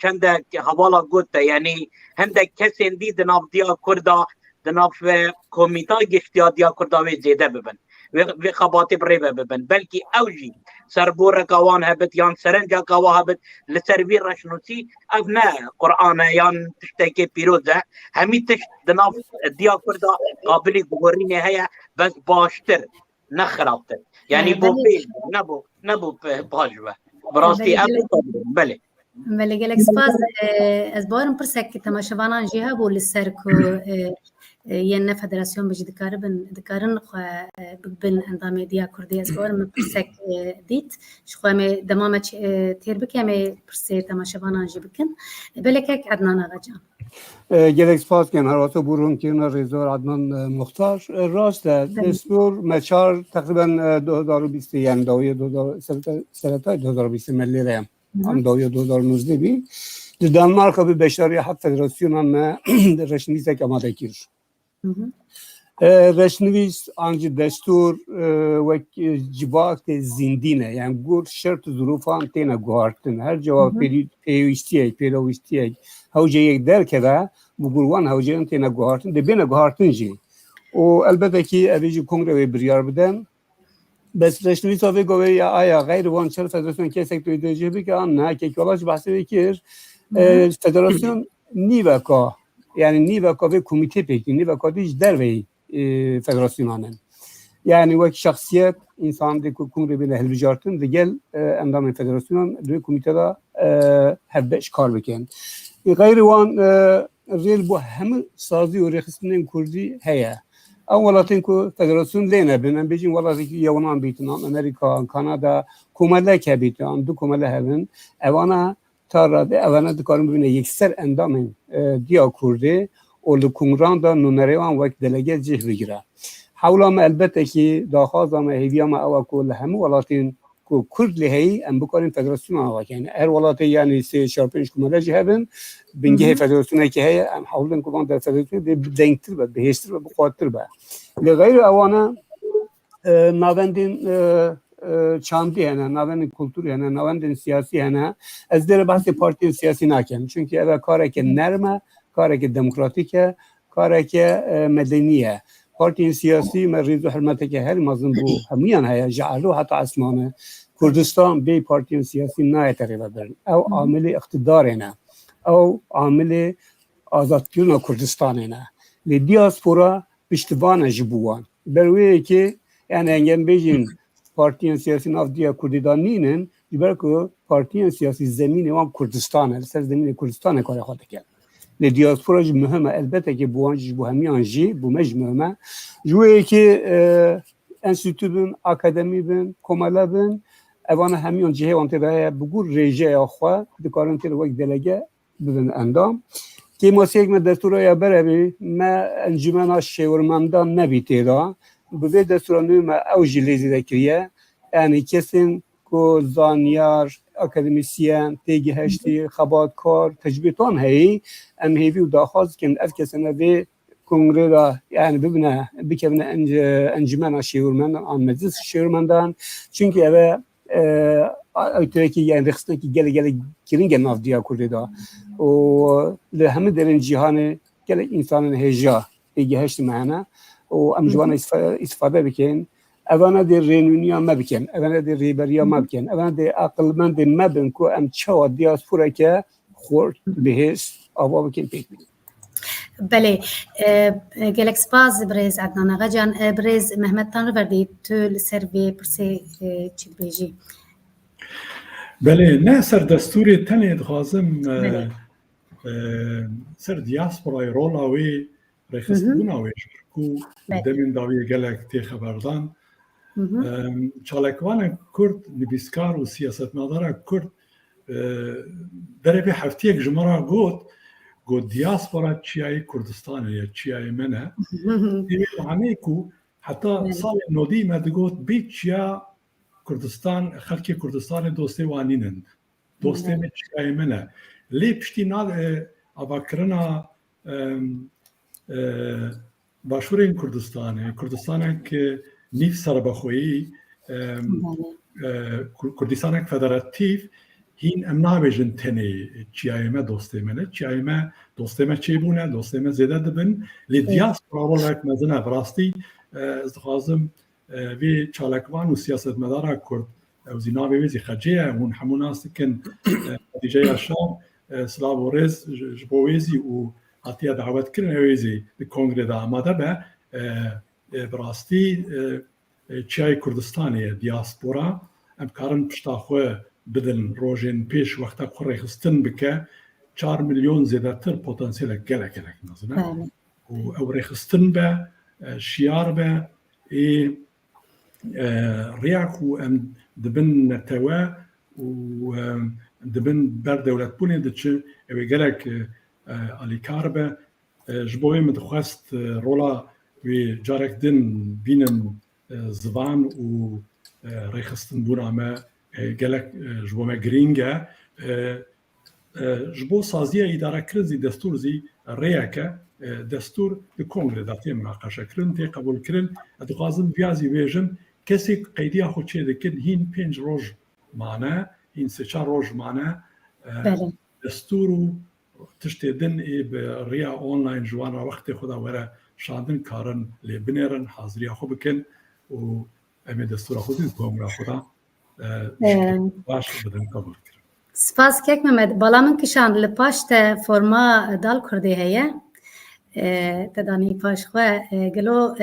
چند حوالا قلت يعني هندك كسين دي دناف ديا كردا دناف كوميتا گشتيا ديا كردا وي زيده ببن وي خباتي بريبه ببن بلكي اوجي سربور كوان هبت يان سرنجا كوا هبت لسربي رشنوسي ابنا قرآن يان تشتكي بيروزه همي تشت دناف ديا كردا قابلي بغوريني هيا بس باشتر نخربتر يعني بو نبو باجوه براستی بله ولی گلک سپاس از بارم پرسک تماشاوانان جهه بو لسر کو یه فدراسیون بجی دکارن خو بن اندام دیا کردی از بارم پرسک دیت شخو می دمام تیر بکم پرسه تماشاوانان جی بکن بلکه عدنان آقا جان گلک سپاس کن هر وقت برون کردن رضا عدنان مختار راست دستور مچار تقریبا 2020 یعنی داوی سرطای 2020 ملی ریم هم داوی 2019 بی در دانمارک به بشاری حق فدراسیون هم رشنویس که آماده کرد رشنویس آنجا دستور و جواک زندینه یعنی گور شرط ظروفان تینا گوارتن هر جواب پیرویستی هوجه یک در که بگروان هوجه تینا گوارتن دبینا گوارتن جی و البته که اویجی کنگره بریار بدن بس رشنویس آوی گوه یا آیا غیر وان چرا فدراسیون که سکتوری درجه بی که آن نه که کلاش بحثی بکر فدراسیون نیوکا یعنی نیوکا و کمیته پیکی نیوکا دیج در وی فدراسیونانن یعنی وقت شخصیت انسان دیگه کنگره بیله هل بجارتن دیگل اندام فدراسیون دوی کمیته دا هبش کار بکن غیر وان ریل بو همه سازی و رخصتنین کردی هیا اولاتین کو فدراسیون لینه بینن بیجین ولاتی که یونان بیتنان امریکا کانادا کومله که بیتن دو کومله هستن اوانا تاراده اوانا دکارم ببینه یکسر اندام دیا کرده اول کنگران دا نونریوان وقت دلگه جه بگیره حولام البته که داخازام هیویام اوا کل همه ولاتین کو کرد لهی ام بکارین فدراسیون آوا کنه هر ولاتی یعنی 3-4-5 کومله جه هستن بنجه فدراسیون که هی ام حولن کوان در فدراسیون دینگتر بد بهشتر بد بقاتر بد لغیر اوانا ناوندین چاندی هنه ناوندین کلتوری هنه ناوندین سیاسی هنه از در بحث پارتی سیاسی نکن چون که اول کاری که نرمه کاری که دموکراتیکه کاری که مدنیه پارتی سیاسی مریض و حرمتی که هر مازن بو همیان هیا جعلو حتی اسمانه کردستان بی پارتی سیاسی نه تقریبا برن او عامل اقتدار نه او عامل آزادگیون کردستان نه لیدیاسپورا پشتوان جبوان بروی که یعنی انگم بیجین پارتی سیاسی ناف دیا کردستان نینن دیگر که پارتی سیاسی زمین وام کردستانه سر زمین کردستانه کار خواهد کرد لیدیاسپورا جو مهمه البته که بوانج بو همیان جی بو مج مهمه جوی که انستیتو بن اکادمی بن کمالا بن اوان همیان جهه وانته به بگور ریجه آخوا دکارن تر وقت دلگه بدن اندام که موسیقی من دستورای برای ما انجمن شورمندان نبیته دا به دستورانوی ما اوجی لیزی دکریه یعنی کسین که زانیار اکادمیسیان تیگی هشتی خباتکار تجربتان هایی ام هیوی و داخواست کن اف کسانه به کنگره دا یعنی ببینه بکبنه انجمن شورمندان آن مجلس شورمندان چونکه اوه اوترکی یعنی رخصتن که گله گرینگ ناف دیا کرده دا و لهمه درین جهان گله انسان هجا تیگی هشت معنی و ام جوان استفاده بکن اوانه در رینونیا ما بکن اوانه در ریبریا ما بکن اوانه در عقلمند ما بکن که ام چه دیاسپورا که خورد بهش آوا بکن پیک بکن بله گلک سپاس برز عدنان آقا جان برز محمد تان رو بردید تو لسر به پرسه چی بیجی بله نه سر دستوری تنه دخوازم سر دیاسپورای رول آوی رخصتون آوی کو دمین داوی گلک تی خبردان چالکوان کرد نبیسکار و سیاست مدار کرد در به هفته یک جمعه گو دیاسپورا چیای کردستان یا چیای منه همه کو حتی سال نودی مدگوت بی چیا کردستان خلک کردستان دوستی وانینند دوستی می چیای منه لی پشتی نال آباکرنا باشورین کردستان که نیف سربخویی کردستان فدراتیو هین ام نابجن تنی چیایمه دوستی منه چیایمه دوستی من چی بونه دوستی من زیاده دبن لیدیاسپورا ولک مزنه براستی از دخوازم وی چالکوان و سیاست مدارا کرد او زینا ویزی خجیه اون همون هستی کن دیجه شام سلاب و رز جبویزی و حتی دعوت کردن ویزی به کنگره دا آماده به براستی چیای کردستانی دیاسپورا ام کارن پشتا خواه بدن روجين بيش وقتا قري خستن بك 4 مليون زيادتر بوتنسيال gelek مثلا بله او ريخستن با شيار با رياكو ام دبن توا و دبن بر دولت بوني دتش او gelek علي كاربا جبوي مدخواست رولا و جارك دن بينن زبان و ريخستن بونا ما gelek جبو ما جرينجا جبو سازية إدارة كرزي دستور زي رياكا دستور الكونغرس داتي مناقشة كرن تي قبول كرن اتقازم فيازي ويجن كسي قيديا خو تشي دكن هين بينج روج معنا هين سيشار روج معنا بله دستور تشتدن اي بريا اونلاين جوانا وقت خدا ورا شاندن كارن لبنرن حاضريا خو بكن و امي دستور خو دي الكونغرس خدا باش بدن قبول كرن سپاس کیک محمد بالا من کشان لپاش ته فرما دال کرده هیا تدانی پاش خو گلو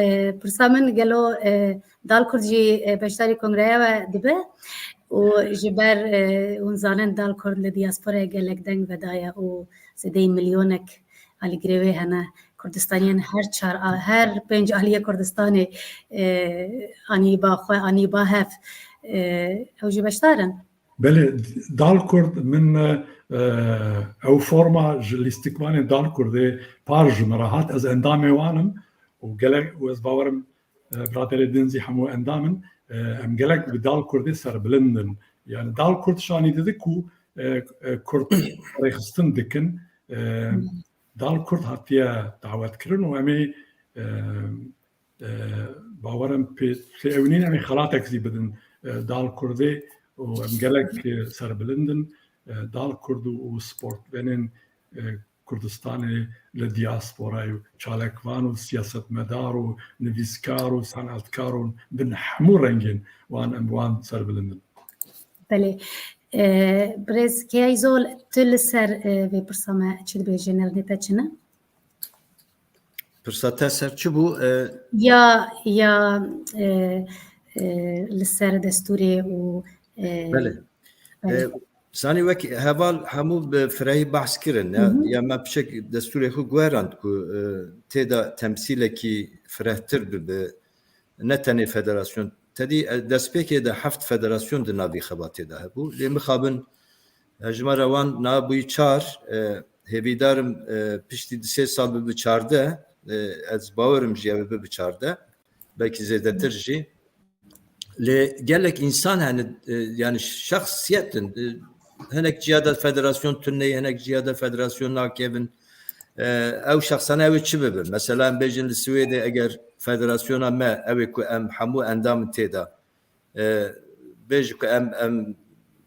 پرسامن گلو دال کردی بشتاری کنگره و دبه و جبر اون زانن دال کرد لدیاسپورا گلک دنگ ودایا و زده میلیونک علی گریوی هنه کردستانیان هر 5 علی کردستانی آنی با خو آنی با هف اوجی بشتارن بله دال کرد من او فرما الاستقبال دال کرده پارج مراحت از اندام وانم و گلک و از باورم برادر دنزی همو اندامن ام گلک بدال کرده سر بلندن yani dal kurt şani dedi ku kurt rexistin dikin dal kurt hatiye davet kirin و emi باورم pe evnin emi xalatek zi bidin dal kurde و ام gelek ser bilindin dal kurdu و sport benin Kurdistanê li diasporayê çalekvan û siyasetmedar û nivîskar û senetkar û bin hemû rengên wan em wan serbilindin. بله برز که ایزول تل سر و پرسامه چی بیجی نردیتا چنه؟ Pırsata ser çi bu? یا لسر دستوری و Bele. Sani wek heval hemû bi firehî behs kirin ya me pişek destûrê xwe guherand ku têda temsîlekî firehtir bibe ne tenê federasyon tedî destpêkê de heft federasyon di navî xebatê de hebû lê mixabin hejmara wan nabûyî 4 hêvîdarim piştî 2 sal bibe 14 ez bawerim jî ew bibe 14 belkî zêdetir jî lê gelek insan hene yani şahsiyetin hinek ciyada federasyon turneyê hinek ciyada federasyon nakevin ew şahsana ew çi bibe mesela em bêjin li Swêdê eger federasyona me ew ê ku em hemû endamên têda bêj ku em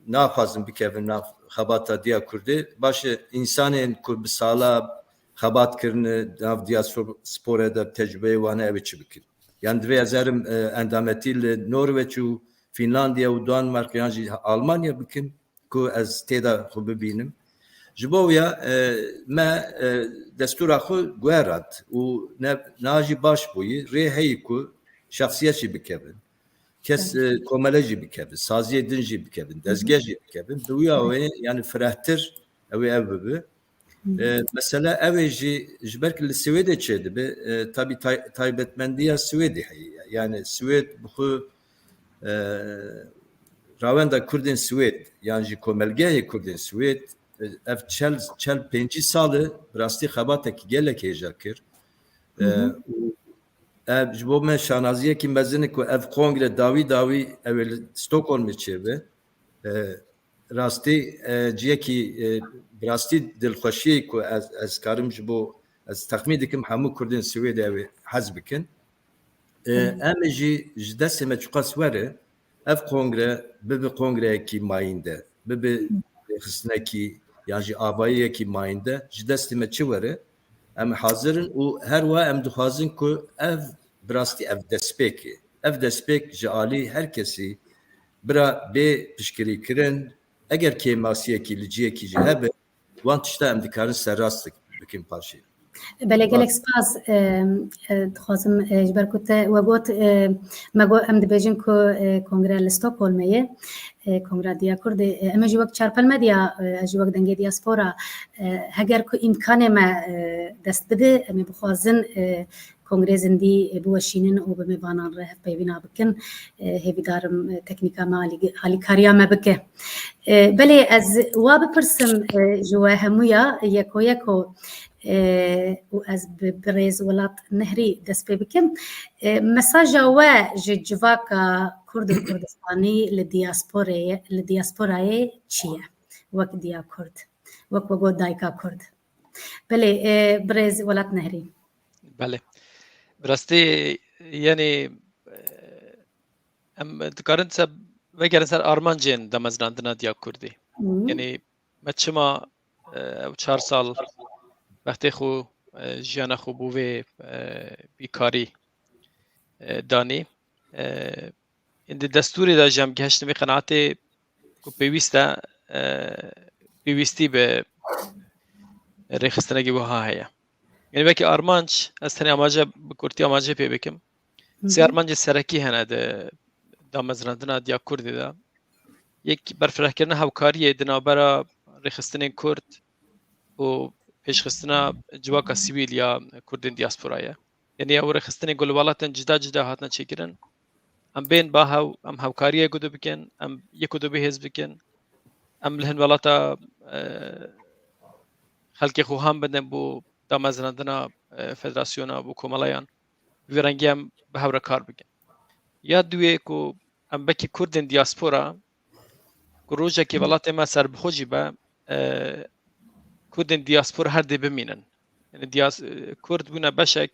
naxwazin bikevin nav xebata diya Kurdê baş e insanên ku bi sala xebat kirine nav diasporê de tecrübeyê wan ew ê çi bikin yani divê ez erim endametî li Norveç û Finlandiya û Danmark yan jî Almanya bikin ku ez têda xwe bibînim ji bo ya me destûra xwe guherand û na jî baş bûyî rê heyî ku şexsiyet jî bikevin kes komele jî bikevin saziyê din jî bikevin dezgeh jî bikevin bi wîya wê yani firehtir ew ê ev bibe mesela ew ê jî ji ber ku li Swêdê çê dibe tabii taybetmendiya Swêdê heye yani Swêd bi xwe rawenda Kurdên Swêd yan jî komelgehê Kurdên Swêd ev çel 5 salı rastî xebatekî gelek hêja kir ev ji bo me şanaziyekî mezin ku ev kongre dawî ew li Stockholmê çêbe rastî ciyekî rastî dilxweşiyê ku ez karim ji bo ez texmîn dikim hemû Kurdên Swêdê ew hez bikin em jî ji destê me çiqas were ev kongre bibe kongreyekî mayîn de bibe xistinekî yan jî avayiyekî mayîn de ji destê me çi were em hazirin û her wa em dixwazin ku ev bi rastî ev destpêk e ev destpêk ji alî herkesî bira bê piştgirî kirin eger kêmasiyekî li ciyekî jî hebe wan tişta em dikarin serrast bikin paşê بله گلک سپاس خواستم جبر کت و گوت مگو ام دبیجن کو کنگره لستوکهولمیه کنگره دیا کرد اما جوک چارپل مدیا جوک دنگی دیاسپورا هگر کو امکان ما دست بده ام بخوازن کنگره زندی بوشینن و به میوانان ره پیوینا بکن هیوی دارم تکنیکا ما علی کاریا ما بکه بله از واب پرسم جوا همویا یکو و از برز ولات نهری دست پی بکم مساج و جواکا کرد و کردستانی لدیاسپورای چیه وک دیا کرد وک وگود دایکا کرد بله برز ولات نهری بله براستی یعنی ام دکارن سب وگرن سر آرمانجین دمزراندنا دیا کردی یعنی مچما 4 سال وقتی خو جیانا خو بوه بیکاری دانی این دستوری دا جام گهشت می قناعتی کو پیوستی به ریخستنگی وها هیا یعنی وکی آرمانج از تنی آماجه بکورتی آماجه پی بکم سی آرمانج سرکی هنه دا مزراندنا دیا کردی دا یک برفرح کردن هاوکاریه دنابرا ریخستن کرد و پیشخستنا جواکا سیویل یا کردین دیاسپورایه یعنی او ریخستن گلوبالاتن جدا هاتنا چیکرن ام بین باهاو ام هاوکاریه گدو بکن ام یکو دو بهز بکن ام لهن ولاتا خلقی خوهم بدن بو دا مزراندنا فدراسیونا بو کومالایان ویرنگی ام به هاورا کار بکن یا دوی کو ام بکی کردین دیاسپورا کو روژه که ولاتا ما سر بخوجی با کردین دیاسپور هر دی بمینن یعنی کرد بونا بشک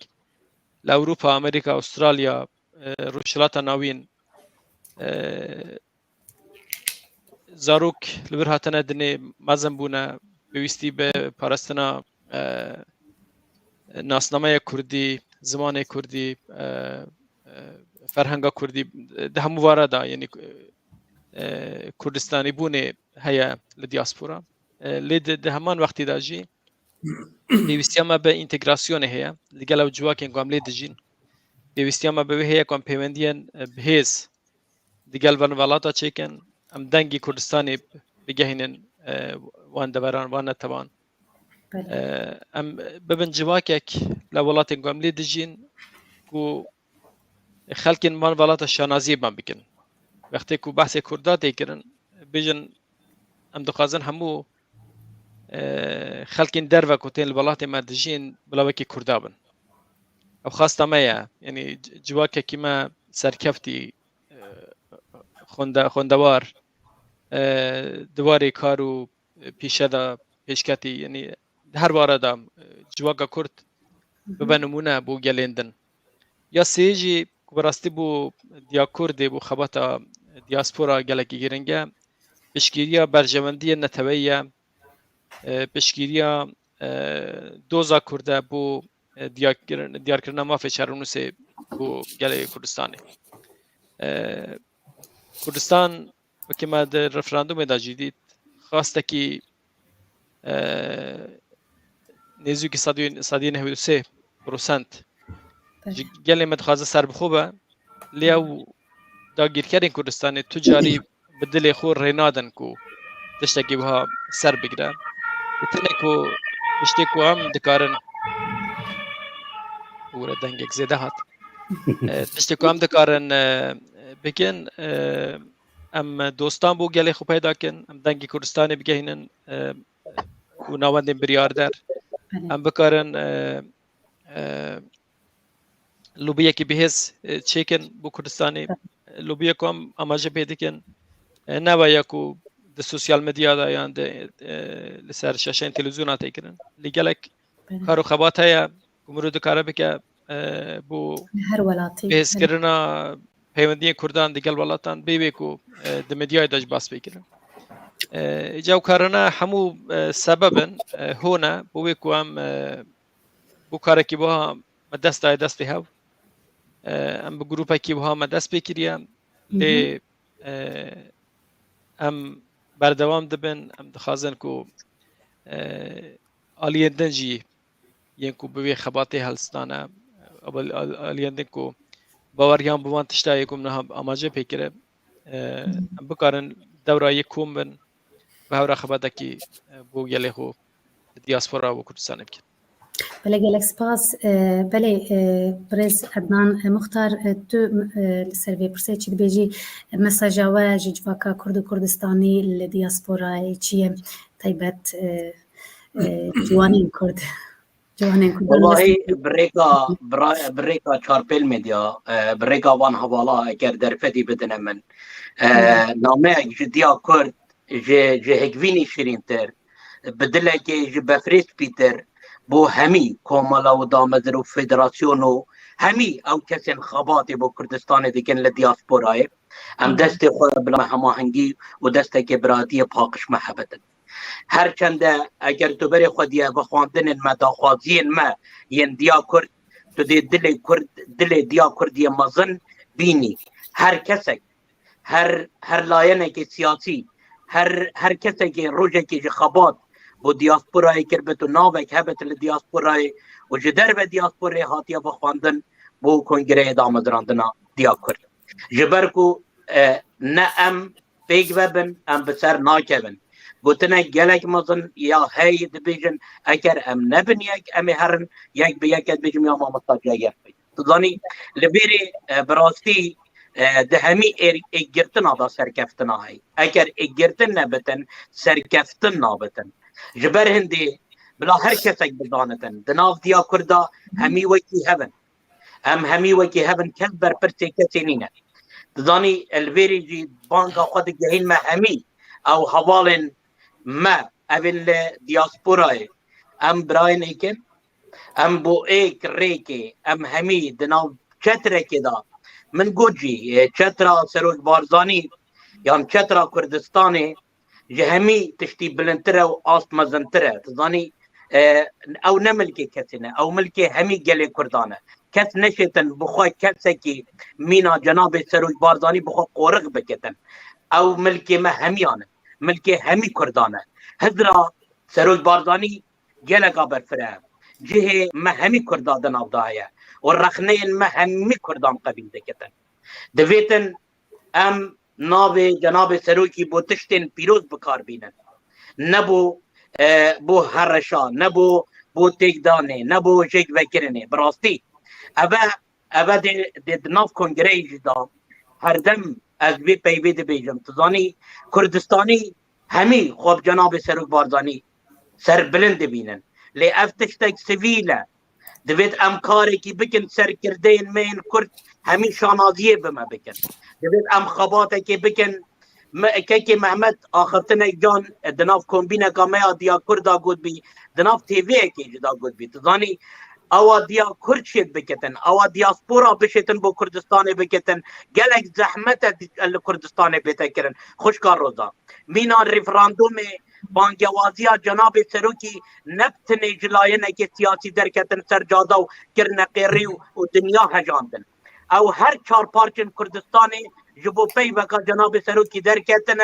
لأوروبا امریکا استرالیا روشلاتا ناوین زاروک لبر هاتنا دنی مازن بونا بویستی به پارستنا ناسنامه کردی زمان کردی فرهنگا کردی ده همو واردا یعنی کردستانی بونه هيا لدياسپورا لید ده همان وقتی داجی پیوستی ما به اینتگراسیون هيا لگلو جواکن قام لید جین پیوستی ما به هيا قام پیوندین بهز دیگل ون ولاتا چیکن ام دنگی کردستانی بگهینن وان دوران وان تبان ام ببن جواکک لولاتن قام لید جین کو خلکن من ولاتا شانازی بان بکن وقتی کو بحث کردات کردن بیجن ام دخوازن همو خلکن در و کوتین الولات مردجین بلاوکی کردابن او خاصه مایا یعنی جواکه کی ما سرکفتی خوندوار دواری کارو پیشه دا پیشکتی یعنی هر بار دا جواکه کرد ببنمونه بو گلندن یا سیجی براستی بو دیا کردی بو خباتا دیاسپورا گلکی گرنگه پشگیریا برجوندی نتویه پشگیریا دوزا کرده بو دیار کردن مافی چرونوسی بو گلی کردستانی کردستان وکی ما در رفراندوم دا جدید خواسته که نزدیک 193% گلی مدخوازه سر بخوبه لیو دا گیرکرین کردستانی تجاری بدل خور رینادن کو تشتکی بها سر بگیره بتنه کو تشتی کو هم دکارن وره دنگک زیده هات تشتی کو هم دکارن بکن ام دوستان بو گلی خو پیدا کن ام دنگی کردستانی بگهینن و نواندین بریاردر ام بکارن لوبیه کی بهز چیکن بو کردستانی لوبیه کو هم اماجه پیدا کن نوایا کو د سوشال مدیا دا یان د لسر شاشن تلویزیونات کردن لګلک کارو خبات هيا کومرو د کار بک بو هر ولاتی بهز کرنا پیوندی کردان دیگل ولاتان بی کو د مدیا داج باس بکرن جو کارنا همو سببا هنا بو کو ام بو کار کی بو دست هاو ام گروپ کی بو دست بکریا ل ام بردوام دبن ام دخوازن کو آلیندن جی ينكو بوي خباتي هلستانه اول اليندكو باوریان بوان تشتای کوم نه اماجه پیکره بکارن دوره یکم بن به هر خباتکی بو گله خو دیاسپورا و کردستان بکن. بله گلک سپاس بله برز عدنان مختار تو سروی پرسه چی بیجی مساج و جواکا کرد و کردستانی لدیاسپورا چیه تایبت جوانین کرد والله بريكا چارپل ميديا بريكا وان حوالا اگر درفدي بدن من نامه جديا كرد جه هكويني شرينتر بدلك جه بفريس بيتر بو همي كومالا و دامزر و فدراسيونو همي او كسن خباتي بو كردستان ديكن لدياسپوراي ام دست خود بلا هماهنگی و دست كبراتي پاقش محبتن هرچنده اگر تو بری خودیه و خواندن مداخوازین ما ین دیا کرد تو دی دل دیا کردی مزن بینی هر کسی هر لاینه که سیاسی هر کسی که روژه که خبات بو دیاسپورای کربت و ناوک هبت لدیاسپورای و جدر به دیاسپورای هاتیه و خواندن بو کنگره دامدراندنا دیا کرد جبرکو نه ام پیگ ببن ام بسر ناکبن گوتنه گلک مزن یا هی دبیجن اگر ام نبن یک امی هرن یک به یک دبیجم یا ما مستاجه یک بید تدانی لبیری براستی ده همی اگرتن آدا سرکفتن آهی اگر اگرتن نبتن سرکفتن نابتن جبر هندی بلا هر کسک بزانتن دناف دیا کردا همی وکی هبن همی وکی هبن کس بر پرسی کسی نینه تدانی الویری جی بانگا خود گهین ما همی او حوالن ما اول دیاسپورای ام براین ایکن ام بو ایک ریکی ام همی دناو چتره که دا من گوجی چترا سروج بارزانی یا چترا کردستانی جهمی تشتی بلندتره و آست مزنتره تزانی او نملکی کسی نه او ملکی همی گلی کردانه کس نشتن بخواه کسی که مینا جناب سروج بارزانی بخواه قورق بکتن او ملکی ما همیانه ملکی همی کردانه هزرا سروج بارزانی گلگا برفره جه ما همی کردادن او دایه و رخنین ما همی کردان قبیل دکتن دویتن ام ناو جناب سروجی بو تشتین پیروز بکار بینن نبو بو هرشا نبو بو تیگدانه نبو جگ وکرنه براستی اوه ده ناف کنگره جدا هر دم از بی پیوید بیجم تزانی کردستانی همی خوب جناب سروج بارزانی سر بلند بینن لی افتشتک سویله دوید امکاری که بکن سر کردین مین کرد همی شانازیه بما بکن دوید ام خباته که بکن که محمد آخرتن جان دناف کمبینه کامیا دیا کردا گود بی دناف تیویه که جدا گود بی تزانی اوا دیا کرد شد بکتن اوا دیاسپورا بشتن بو کردستان بکتن گلک زحمت کردستان بیتا کرن خوشکار روزا مینا ریفراندوم بانگوازیا جناب سروکی نبتنی جلاینه که سیاسی درکتن سر جادا و کرن قیری و دنیا هجاندن او هر چار پارچن کردستان جبو پی وکا جناب سروکی درکتن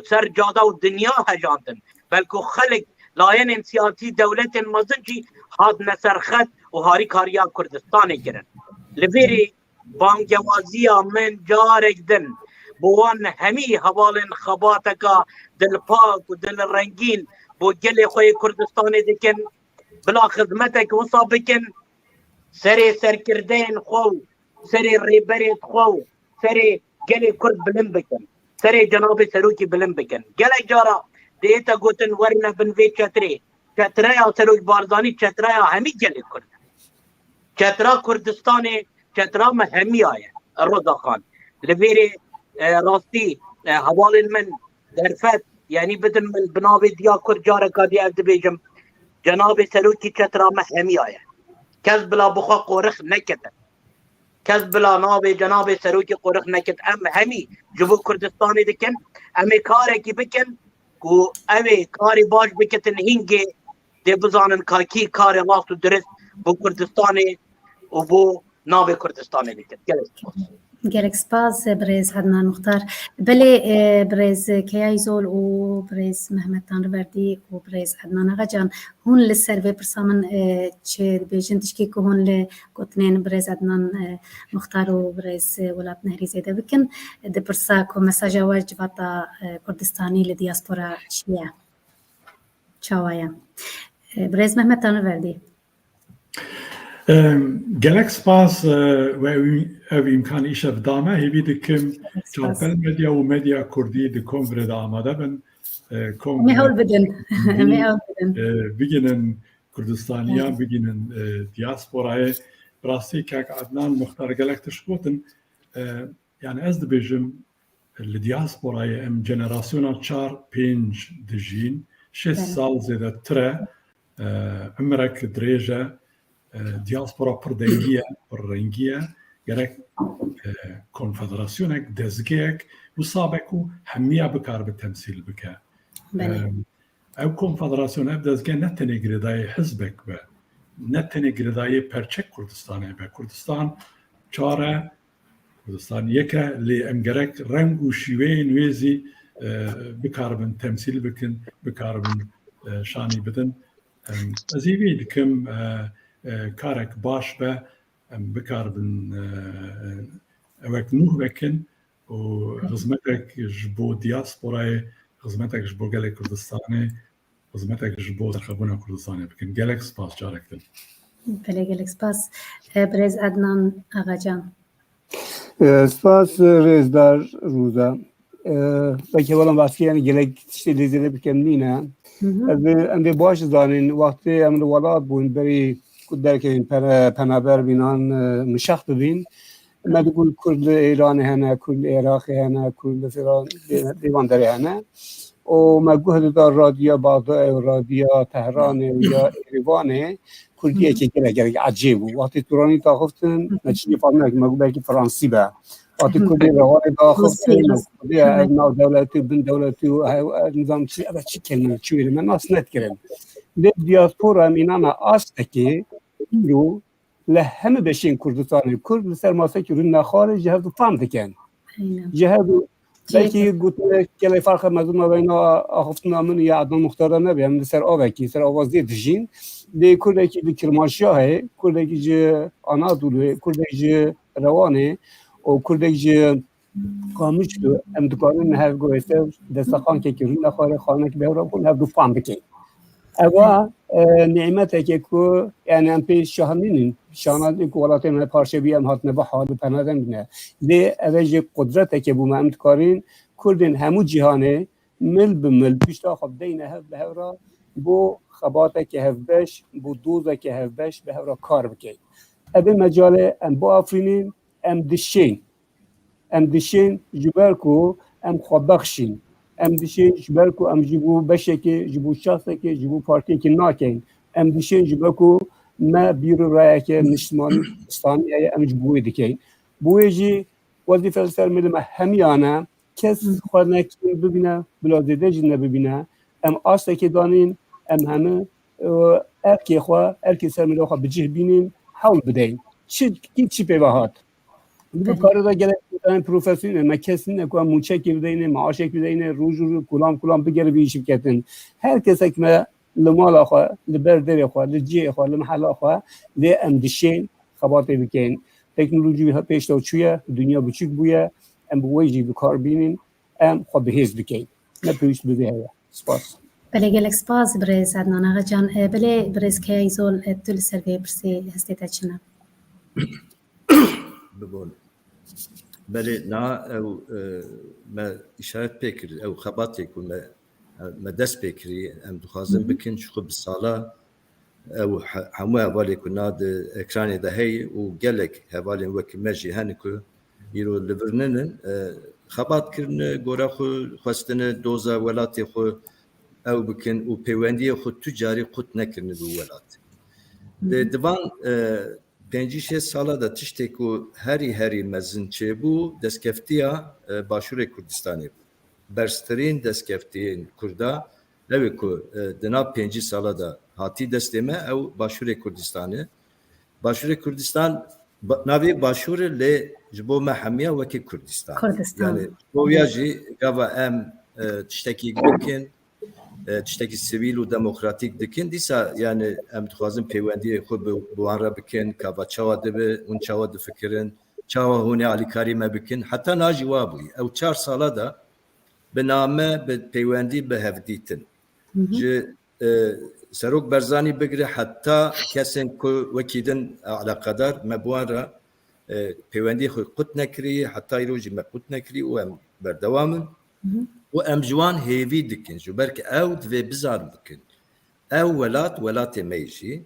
سر جادا و دنیا هجاندن بلکو خلق لاین سیاسی دولت مزنجی هاد نسرخت و هاری کاریا کردستان کرن لبیری بانگوازیا من جارک دن بوان همی حوالن خباتکا دل پاک و دل رنگین بو گل خوی کردستان دکن بلا خدمتک وصا بکن سری سرکردین خو سری ریبریت خو سری گل کرد بلن بکن سری جناب سروکی بلن بکن گل جارا دیتا گوتن ورنه بنوی چتره یا سروج بارزانی چتره یا همی گلی کرد چتره کردستان چتره ما همی آیه روزا خان لبیری راستی حوال من درفت یعنی بدن من بناوی دیا کرد جارکا دی از بیجم جناب سروکی چتره ما همی آیه کس بلا بخوا قورخ نکتن کس بلا ناوی جناب سروکی قورخ نکت ام همی جبو کردستان دکن امی کاره کی بکن کو اوی کاری باش بکتن هنگی دی بزانن که کار راست و درست بو کردستان و بو ناو کردستان بکن گلک سپاس برز عدنان مختار بله برز کیایزول و برز محمد تانروردی و برز عدنان آقا جان هون لسروی پرسامن چه بیجن تشکی که هون لگوتنین برز عدنان مختار و برز ولاب نهری زیده بکن ده پرسا که مساج واج باتا کردستانی لدیاسپورا چیه چاوایا برز محمد تانروردی gelek spas ev imkan îşe bidame hêvî dikim çarpel medya û medya Kurdî di kongrê de amade bin مهول بدن مهول بدن biginin Kurdistaniya biginin diasporayê rastî kek Adnan Muxtar gelek tişgotin yani ez dibêjim li diasporayê em jenerasyona 4-5 dijîn 6 sal zêde tire emirek dirêj e diaspora pir dengiye, pir rengiye gerek konfederasyonek, dezgehek û sabek û hemiya bikar bi temsîl bike. Ev konfederasyon, ev dezgeh ne tenê girêdayê hizbek be, ne tenê girêdayê perçek Kurdistanê be. Kurdistan çar e, Kurdistan yek e, lê em gerek reng û şîweyên wê zî bikarbin temsîl bikin, bikarbin şanî bidin. Ez ê vê dikim karek baş be em bikarbin evek nûh vekin û xizmetek ji bo diasporayê, xizmetek ji bo gelek Kurdistanê, xizmetek ji bo derxebûna Kurdistanê bikin. Gelek spas carek din. بله گلک سپاس برز عدنان آقا جان سپاس رزدار روزا بلکه ولم وقتی یعنی گلک تشتی لیزیده بکم نینه ام به باش زانین وقتی ام ولاد بون بری در که پنابر بینان مشخص ببین ما بقول كل إيران هنا كل العراق هنا كل فلان ديوان داري هنا وما جهد دار راديو باغداد راديو طهران ويا إيران كردية كده عجيب وقت توراني تاخفتن نشني فهمنا ما بقول لك فرنسي بقى وقت كل رواني تاخفتن كردية أبناء دولتي بن دولتي نظام شيء أبدا شيء كلمة شو اللي من ناس نتكلم الدياسبورا من أنا أستكي رو لهم بشين كردستان كرد سرماسة كرنا خارج جهاد فهم دكان جهاد belki gutme kele farkı mazlum beyna aftına من ya Adnan Muxtar'a ne benim ser avaki ser avazı dijin de kurdaki bir kirmaşya kurdaki Anadolu kurdaki Ravane o kurdaki kamıştı em dukanın her goyse destakan ki kirna khare khane ki behra kun her du fam dike ava nimetek ku yani em pe şahaninin şanadi ku walate me parşebi em hatne ba hal panaden ne de evje kudret ki bu memt karin kurdin hemu cihane mil bimil pişta xabdeyne hev behra bu xabate ki hevbeş bu duza ki hevbeş behra kar bike ebe mecale em bu afrinin em dişin jiberku em xabakşin em dişin jiberku em jibu beşeki jibu şahseki jibu partiyeki naken em dişin jiberku ما بیرو رای که نشمانی استانی امج بوی دیکی بویجی وظیفه سر میدم همیانه کس خورنه کی ببینه بلادیده جنه ببینه ام آسته که دانین ام همه ارکی خواه ارکی سر میدم خواه بجیه بینین حول بدین چی پیوهات bu karada gelen profesyonel ama kesinlikle muçek بدینه معاشek بدینه روز کلام بگیره به شرکتن herkes ekme لمال أخوة لبردر أخوة لجي أخوة لمحل أخوة لأمدشين خبرت بكين تكنولوژی ها پیش تو چیه دنیا بچیک بوده ام بویجی بکار بینین ام خود بهیز بکین نپیش بده هیا سپاس بله گلک سپاس برز عدنان آقا جان بله برز که ایزول طول سروی برسی هستی تچنه بقول بله نا او ما اشارت بکر او خبرت يكون ما دست بکری ام دخوازم بکن شو بساله او همه حوالی کنا د اکرانی ده هی و گلک حوالی وک مجی هنکو یرو لورنن خبات کرن گورا خو خواستن دوزا ولاتی خو او بکن و پیوندی خو تجاری قط نکرن دو ولات ده دوان 5-6 سالا da tiştek ku heri mezin çebu deskeftiya başure Kurdistanê bersterin deskeftiyen Kurda ev ku dena 5 sala da hati desteme ev başure Kurdistanê başure Kurdistan ناوی باشور لی جبو ما همیه وکی کردستان کردستان. یعنی بویا جی گاوا ام تشتکی بکن تشتکی سیویل و دموکراتیک دکن دیسا یعنی ام دخوازم پیوندی خود بوان را بکن کاوا چاوا دبه اون چاوا دفکرن چاوا هونه علیکاری ما بکن حتی ناجی وابوی او 4 ساله دا به نامه به پیوندی به هفدیتن جه سروک برزانی بگره حتی کسین که وکیدن علاقدار مبوان را پیوندی خود قط نکری حتی ایروجی ما قط نکری و ام بردوامن و ام جوان هیوی دکن جو برک او دوی بزار بکن او ولات میجی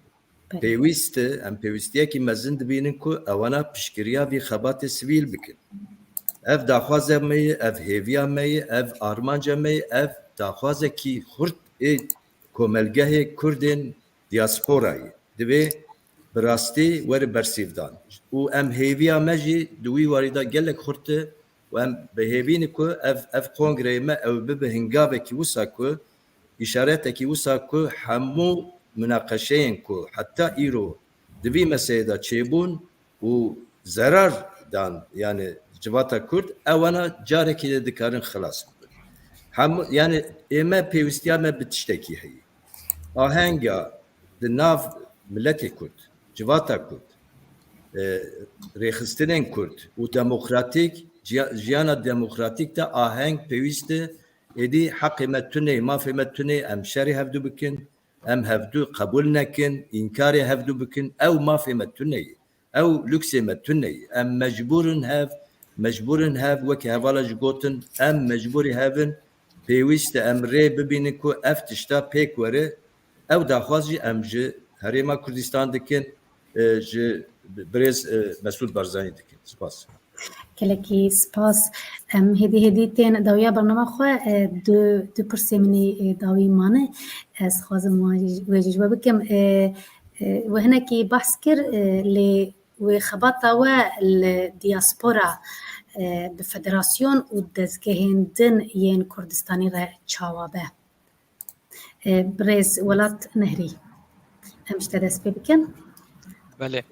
پیوست ام پیوستیه که مزند بینن که اوانا پشکریا وی خبات سویل بکن اف داخوازه می اف هیویا می اف آرمانجا می اف داخوازه کی خورد کوملگه کردن دیاسپورایی دوی براستی ور برسیفدان و ام هیویا مجی دوی واریدا گلک خورده و ام به هیوین کو اف کنگره ما او به هنگاوه کی وسا کو اشارت کی وسا کو همو مناقشه کو حتی ایرو دوی مسیدا چیبون و zarar دان یعنی جواتا کرد اوانا جاره کی دکارن خلاص هم یعنی اما پیوستیا ما بتشتکی هی آهنگا دناف ملتی کرد جواتا کرد ریخستنین کرد و دموکراتیک جیانا دموکراتیک تا آهنگ پیوسته ادی حق متونه مافی متونه ام شری هفدو بکن ام هفدو قبول نکن انکاری هفدو بکن او مافی متونه او لوکس متونه ام مجبورن هاف وکی هوالا جگوتن ام مجبوری هافن پیوسته ام ری ببینن که افتشتا پیک وره او داخوازی ام جه هریما کردستان دکن جه برز مسعود بارزانی دکن سپاس کلکی سپاس هدی تین داویا برنامه خواه دو پرسی منی داوی مانه از خوازم واجه جواب بکم و هنکی بحث کر لی و خباتا و الدياسبورا بفدراسيون و دزگهندن ين كردستاني را چاوابه برز ولات نهري همش تدس بكن بله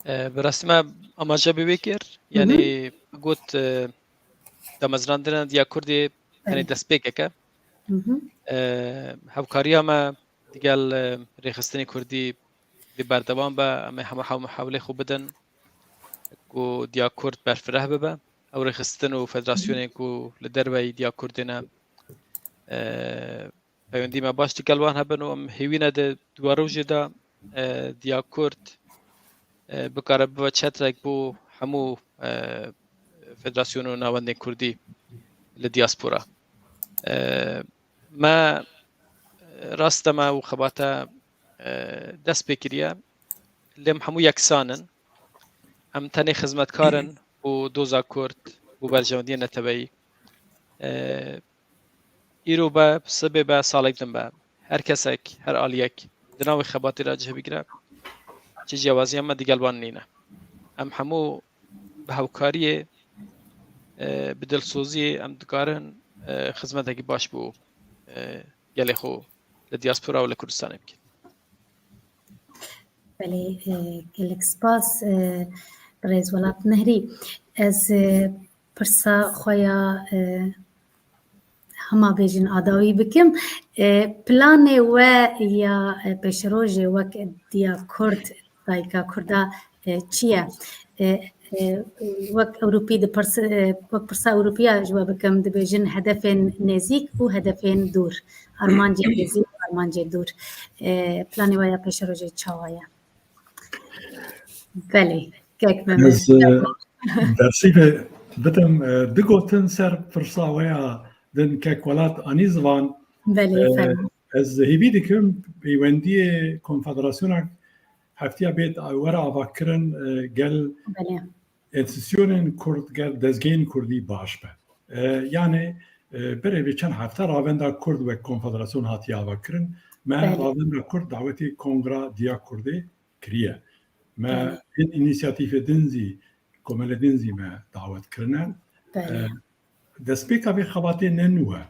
براستی ما اماجه ببکر یعنی گوت دمزراندن دیا کردی یعنی دست بکه هفکاری ما دیگل ریخستنی کردی دی بردوام با اما همه محاوله خوب بدن کو دیا کرد برفره ببه او ریخستن و فدراسیون کو لدروی دیا کردنا پیوندی ما باش دیگل وان هبن و ام هیوینه ده دوارو جدا دیا کرد بکاره بوا چترک بو همو فدراسیون و ناوندین کردی لدیاسپورا ما راست ما و خباتا دست بکریه لیم همو یکسانن هم تنی خدمتکارن و دوزا کرد و برجامدی نتبعی ایرو با سبب سالک دن با هر کسک هر آلیک دناوی خباتی را جه بگیره چه جوازی هم دیگلوان نینه هم همو به هوکاری بدلسوزی هم دکارن خدمت اگه باش بو گلی خو لدیاسپورا و لکردستان بکن بله گلک سپاس برز ولات نهری از پرسا خویا هما بیجن آداوی بکم پلان و یا پیشروج وک دیا کرد دایکا کردا چیه وک اوروپی د پرسا اوروپیا جواب بکم د بیجن هدف نزدیک و هدف دور ارمانج نزدیک و ارمانج دور پلان و یا پیشروج چاوایا بله کیک من درسی بدم دگوتن سر پرسا ویا دن ککولات آنی زبان بله از هیوی دکم پیوندی کنفدراسیون هفتیا بیت ورا آواکرن گل انستیسیون کرد گل دزگین کردی باش به یعنی برای چند هفته راوندا کرد و کنفدراسیون هاتی آواکرن ما راوندا کرد دعوتی کنگرا دیا کردی کریه ما این اینیسیاتیف دنزی کمال دنزی ما دعوت کرنن دسپیکا به خواته ننوه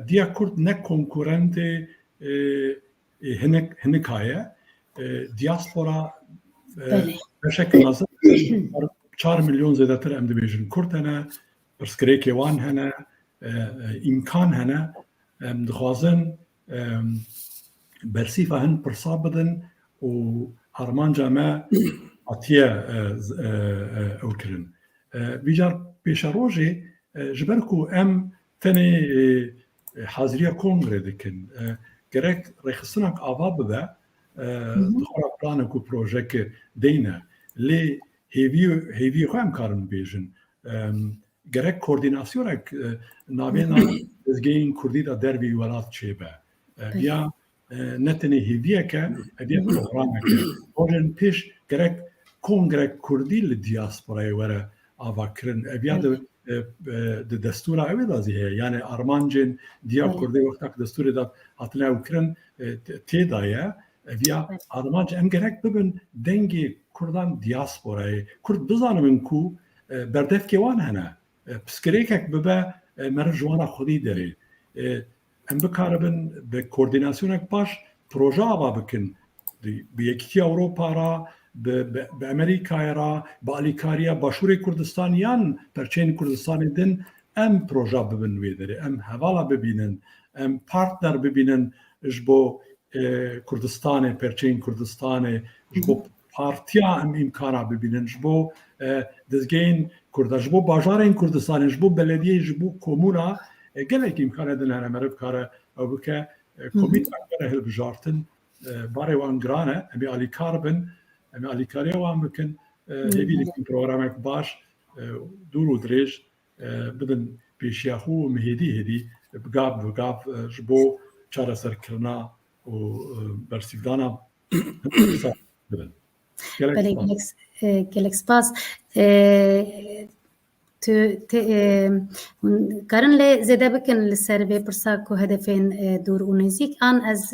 دیا کرد نه کنکورنت هنکایه دیاسپورا به شکل نظر 4 مليون زیاتر ام دبیجن کورد هنه پرسکریکی وان هنه امکان هنه ام دخوازن برسیفه هن پرسا بدن و ارمانجا ما عطیه او کرن بیجار پیش روژه جبرکو ام تنی حاضریه کنگره دکن gerek rexistnak ava bibe dixwara planek û projeke deyne lê hêviyê xwe em karin bêjin gerek koordinasyonek navêna dezgehên Kurdî da dervî welat çêbe ya ne tenê hêviyeke hêviye programeke rojên pêş gerek kongrek Kurdî li diasporayê were avakirin eviya di destûra ew da zî heye yani armancên diya Kurdî wexta ki destûrê da hatine ew kirin têda ye eviya armanc em gerek bibin dengê Kurdan diasporayê Kurd bizanin ku berdevkê wan hene piskirêkek bibe mere ji wana xwedî derê em bikaribin bi koordinasyonek baş proje ava bikin bi Yekîtiya Ewropa ra bi Amerîkayê ra bi alîkariya Başûrê Kurdistan yan perçeyên Kurdistanê din em proje bibin wê derê em hevala bibînin em partner bibînin ji bo Kurdistanê perçeyên Kurdistanê ji bo partiya em imkana bibînin ji bo dizgehên Kurda ji bo bajarên Kurdistanê ji bo belediyê ji bo komûna gelek imkan din hene mere bikare ew bike komîtmek were hilbijartin barê wan giran e em ê alîkar bin em ê alîkariya wan bikin hêvî dikin programek baş dûr û dirêj bidin pêşiya xwe û mihêdî hêdî bigav ji bo çareserkirina û bersîvdana bibin. Gelek spas. Karin lê zêde bikin li ser vê pirsa ku hedefên dûr û nêzik an ez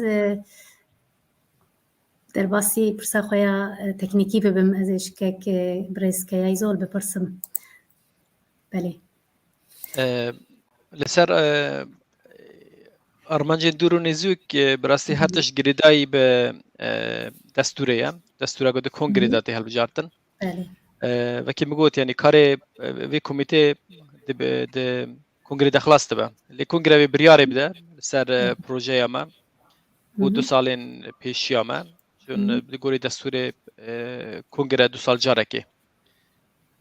derbasî pirsa xwe ya teknîkî bibim ez ê şikek birêzkeyayî zor bipirsim. Belê. Li ser armancên dûr û nêzik bi rastî her tişt girêdayî bi destûrê ye destûra got di kongrê da tê helbijartin vekî min got yanî karê vê komîtê di kongrê de xilas dibe lê kongrê vê biryarê bide li ser projeya me û 2 salên pêşiya me çün li gorî destûrê kongre 2 sal carekê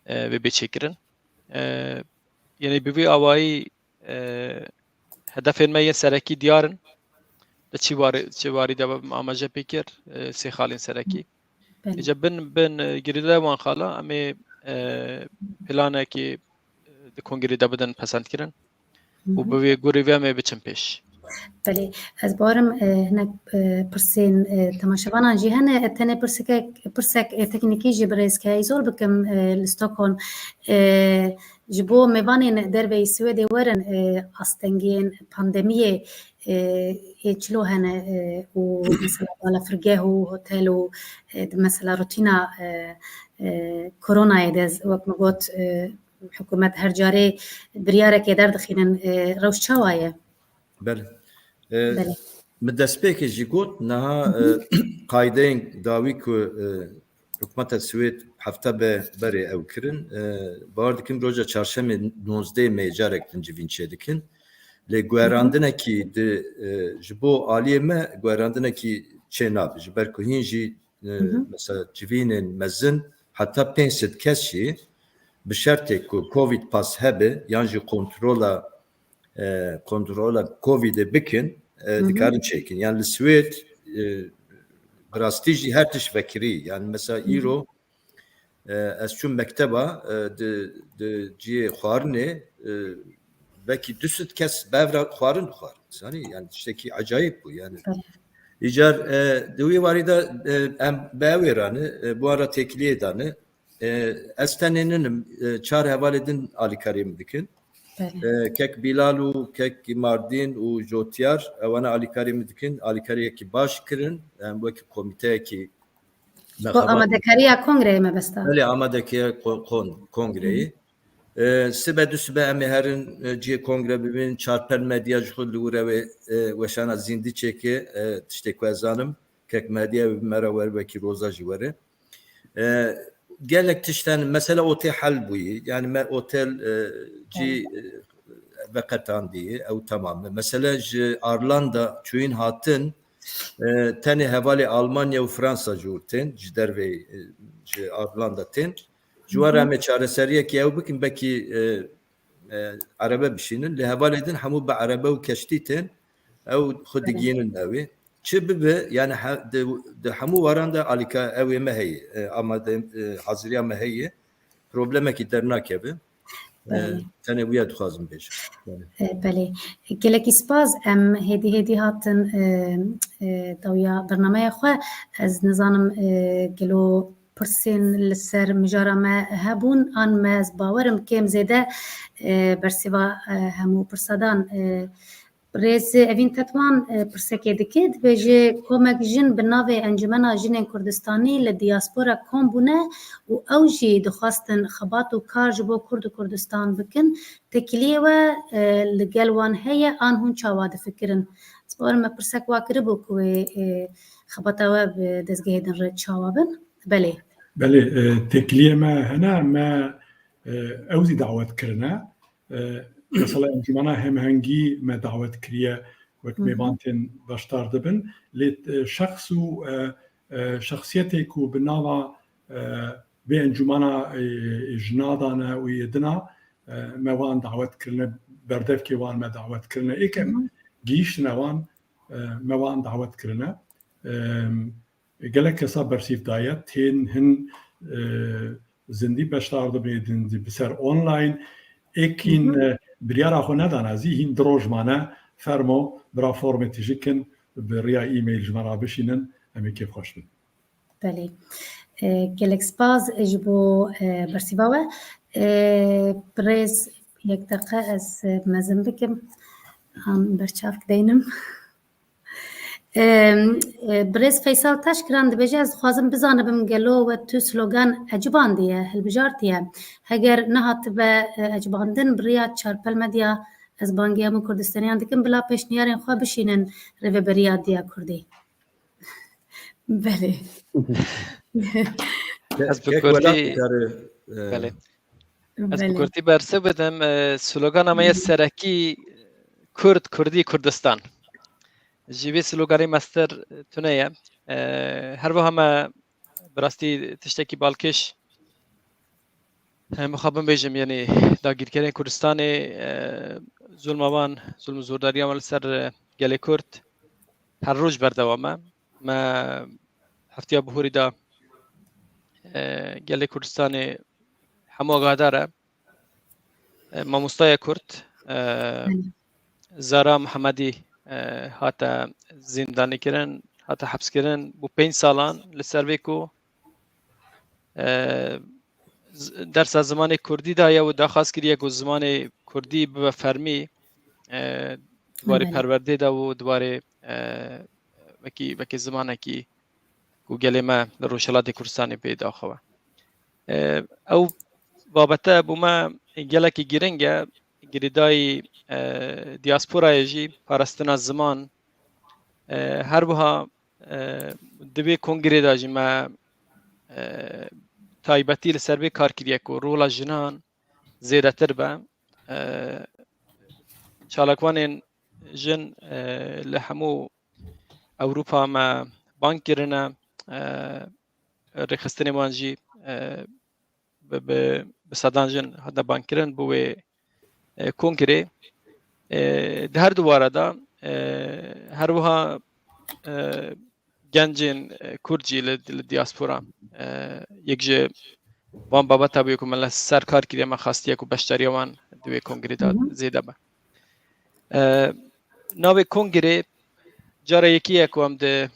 vê bêçêkirin yanî bi vê awayî hedefên me yên serekî diyarin li çêwarî de amaje pê kir 3 xalên serekî Ece bin girêdaya wan xala em ê planekê di kongrê de bidin pesendkirin û bi vê gorî vê em ê biçin pêş. Belê ez barim hinek pirsên temaşevanan jî hene tenê pirsek teknîkî jî birêzkeyayî zor bikim li Stockholm ji bo mêvanên derveyî Swêdê werin astengiyên pandemiyê ê çilo hene û mesela balafirgeh û hotel û mesela rutîna koronayê de wek min got hikûmet her carê biryarekê derdixînin rewş çawa ye? Belê. Min destpêkê jî got niha qaydeyên dawî ku hikûmeta Swêd hefta berê ew kirin bar dikim roja çarşemê 19 Mê carek din civîn çêdikin lê guherandinekî ji bo aliyê me guherandinekî çê nabe ji ber ku hîn jî mesela civînên mezin heta 500 kes jî bi şertê ku Covid pas hebe yan jî kontrola Covid'e bikin dikarin çekin. Yani li Swêd rastî jî her tiş vekirî. Yani mesela îro ez çûm mekteba di ciyê xwarinê vekî 200 kes bevra xwarin dixwarin. Yani tiştekî acayip bu. Yani îcar di wî warî da em bevê ranê bu ara têkiliyê danê ez tenê ninim 4 hevalê din alîkariyê min dikin. Kek Bilal û kek Mardin û Jotyar ewana alîkarî min dikin alîkariyekî baş kirin em wekî komîteyekî amadekariya kongreyê me besta belê amadekiya kongreyê sibe du sibe em ê herin ciyê kongre bibin çarpel medya ji xwe li wîre wê weşana zîndî çêke tiştê ku ez zanim kek medya me re were wekî roza jî were gelek tişten mesela otel hal buyi yani me otel ci veqetan diye ev tamam. Mesela ji Arlanda çuyun hatın tane hevali Almanya ve Fransa jurten ji derve ji Arlanda ten Juara me çareseriye ki ev bikin belki arabe bişinin li hevali edin hamu be arabe ve keştiten ev xudigiyinin evi çibi yani de hamu varanda alika ev meheyi ama de hazırya meheyi probleme ki dernak evi tane bu yad xazım beş. بله gelekî spas em hêdî hatin dawya bernamaya xwe ez nizanim gelo pirsên li ser mijara me hebûn an me ez bawerim kêm zêde bersiva hemû pirsadan rêz evîn tetwan pirsekê dike dibêje komek jin bi navê Encumena Jinên Kurdistanî li diaspora kom bûne û ew jî dixwastin xebat û kar ji bo Kurd û Kurdistan bikin tekiliyê we li gel wan heye an hûn çawa difikirin bawerim me pirsek wa kiribû ku wê xebata we bi dezgehê din re çawa bin belê بله تکلیه ما هنا ما اوزی دعوت کرنا مثلا انجمنا هم هنگی ما دعوت کریه وقت میبانتن باشتار دبن لیت شخص و شخصیتی کو بناوا به انجمنا جنادانا و یدنا ما وان دعوت کرنا بردف کی وان ما دعوت کرنا ایکم گیش نوان ما وان دعوت کرنا gelek hesap bersif dayet ten hin zindi beştardı bedin biser online ekin biryara xo nedana zihin drojmana fermo bra formaticikin biriya e-mail jmara bişinin em kef xoş bin. Belê gelek spas ji bo bersiva we birêz yek deqe ez mezin bikim an berçav deynim برێز فەیساڵ تەشکران dibêje ez dixwazim bizanibim gelo we tu slogan ecibandiye hilbijartiye heger nehatibe ecibandin bi rêya çarpelmedya ez bangî hemû Kurdistaniyan dikim bila pêşniyarên xwe bişînin rêveberiya Diya Kurdî belê Ez bi Kurdî ez bi Kurdî berse bidim slogana me ye serekî Kurd Kurdî Kurdistan ji vê sloganê master tune ye her wiha me bi rastî tiştekî balkêş mixabim bêjim yanî dagîrkerên Kurdistanê zulma wan zulm û zordariya wan li ser gelê Kurd her roj berdewam e me heftiya bihûrî da gelê Kurdistanê hemû agadar e mamostaya Kurd Zara Mihemedî hata zindanî kirin hata hebs kirin bû 5 salan li ser vê ku dersa zimanê Kurdî daye û daxwaz kiriye ku zimanê Kurdî bibe fermî diwarê perwerdê da û diwarê wekî zimanekî ku gelê me li Rojhilatê Kurdistanê pê daxewe ew babete bû me gelekî giring e girêdayî diasporayê jî parastina ziman her wiha di vê kongrê da jî me taybetî li ser vê kar kiriye ku rola jinan zêdetir be çalakwanên jin li hemû Ewropa me bang kirine rêxistinê wan jî bi sedan jin hate bang kirin bû wê kongrê di her dwara da her wiha gencên Kurd jî li diaspora yek ji wan babeta bûye ku min li ser kar kiriye me xastiye ku beşdariya wan di wê kongrê da zêde be navê kongrê cara yekî ye ku em di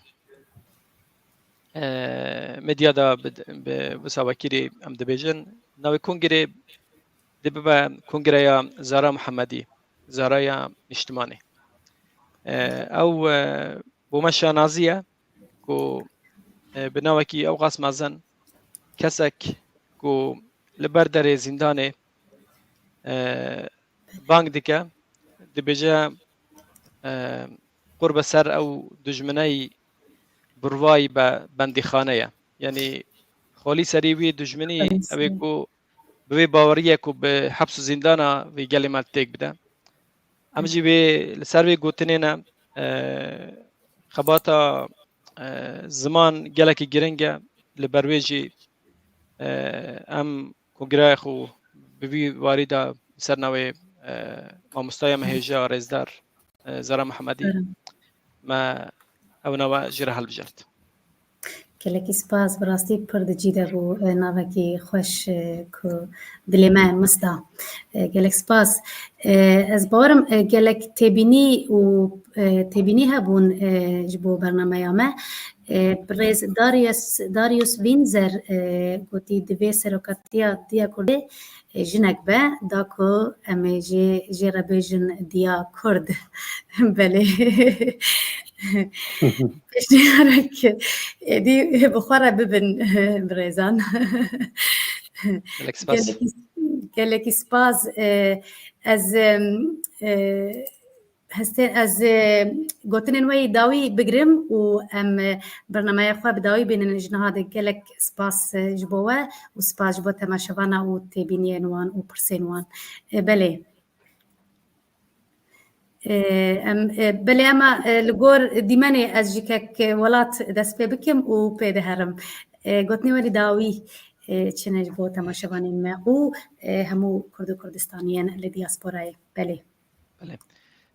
medya da bi wisawekirî em dibêjin navê kongrê dibibe kongreya Zara Mihemedî Zaraya Niştimanê ew bû me şanazî ye ku bi navekî ew qas mezin kesek ku li ber derê zindanê bang dike dibêje qurbe ser ew dijmineyî birvayî be bendîxane ye yanî خالی سری وی دجمنی اوی کو به باوریه کو به حبس و زندانا وی گلی مال تک بده ام جی وی لسر وی گوتنه نه خباتا زمان گلکی گرنگه لبرویجی ام کنگره خو بوی واریدا سرنوی مامستای مهیجا رزدار زرا محمدی ما او نوا جره هل بجرد gelekî spas bi rastî pir dicî de bû navekî xweş ku dilê me mis da. Gelek spas. Ez bawerim gelek têbînî û têbînî hebûn ji bo bernameya me. Birêz Darius Windsor gotî divê seroketiya Diya Kurdê jinek be da ku em ê jê re bêjin Diya Kurd. Belê. Pêşniyarek êdî bi xwe re bibin birêzan. Gelekî spas. Ez gotinên wê dawî bigirim û em bernameya xwe bi dawî bînin ji nihadê gelek spas ji bo we û spas ji bo temaşevana û têbîniyên wan û pirsên wan. Belê. Belê ema li gor dîmenê ez ji kek welat dest pê bikim û pê diherim. Gotinê welî dawî çine ji bo temaşevanên me û hemû Kurd û Kurdistaniyên li diasporayê. Belê.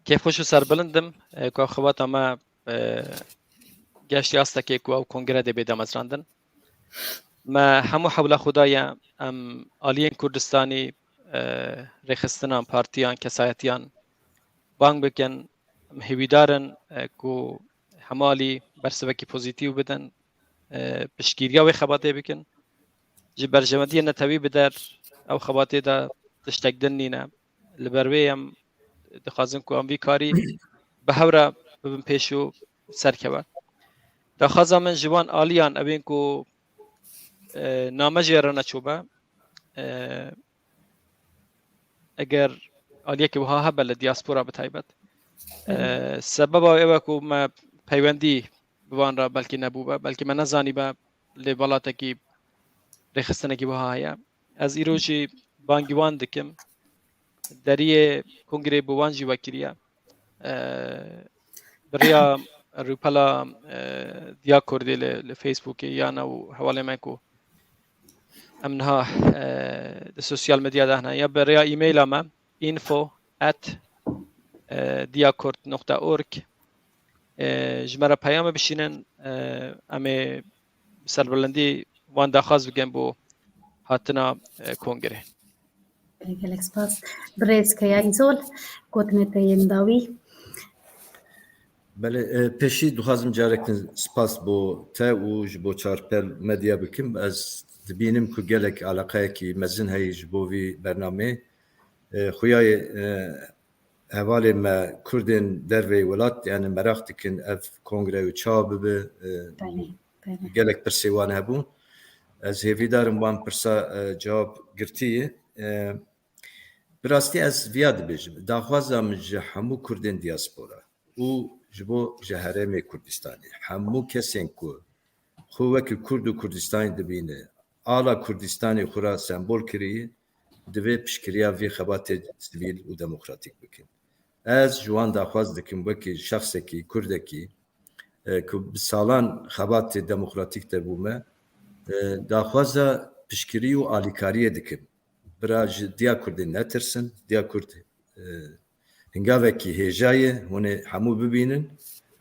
کیف خوش سربلندم که خواهد ما گشتی است که کو کنگره دی بیدم از راندن ما همو حول خدایا ام آلیین کردستانی رخستنان پارتیان کسایتیان بانگ بکن هیویدارن کو همالی برسوکی پوزیتیو بدن پشگیریا و خباته بکن جی برجمدی نتوی بدر او خباته دا تشتگدن نینا لبرویم دخوازم که وی کاری به هورا ببین پیشو سرکبر دخوازم من جوان آلیان اوین که نامه جیرانه چوبه اگر آلیه که وها هبه لدیاسپورا بتایبت سبب اوه که ما پیوندی بوان را بلکه نبوبه بلکه من نزانی به لبالاته که رخستنه که وها هیا از ایروجی بانگیوان دکم دریه کنگره بوانجی وکریه بریا روپلا دیا کردی لفیسبوکی یا نو حواله مکو امنها د سوشال مدیا دهنا یا بریا ایمیل ما info@diakurt.org جمره پیام بشینن امی سربلندی وان داخواز بگم بو هاتنا کنگره gelek spas. Birêz Keya İzol gotinê te yên dawî. Belê pêşî dixwazim carekin spas bo te û ji bo çarpel medya bikim. Ez dibînim ku gelek alaqeyekî mezin heye ji bo vî bernamê. Xuyayê hevalê me Kurdên dervê welat yani merak dikin ev kongre û çawa bibe gelek pirsê wan hebû. Ez hêvîdarim wan pirsa cewab girtiye. Bi rastî ez viya dibêjim daxwaza min ji hemû Kurdên diaspora û ji bo ji Herêmê Kurdistanê hemû kesên ku xwe wekî Kurd û Kurdistanê dibîne ala Kurdistanê xwe ra sembol kiriye divê piştgiriya vê xebatê sivîl û demokratîk bikin. Ez ji wan daxwaz dikim wekî şexsekî Kurdekî ku bi salan xebatê demokratîk de bûme daxwaza piştgirî û alîkariyê dikim. Bira ji Diya Kurdê netirsin, Diya Kurd hingavekî hêjaye hûn ê hemû bibînin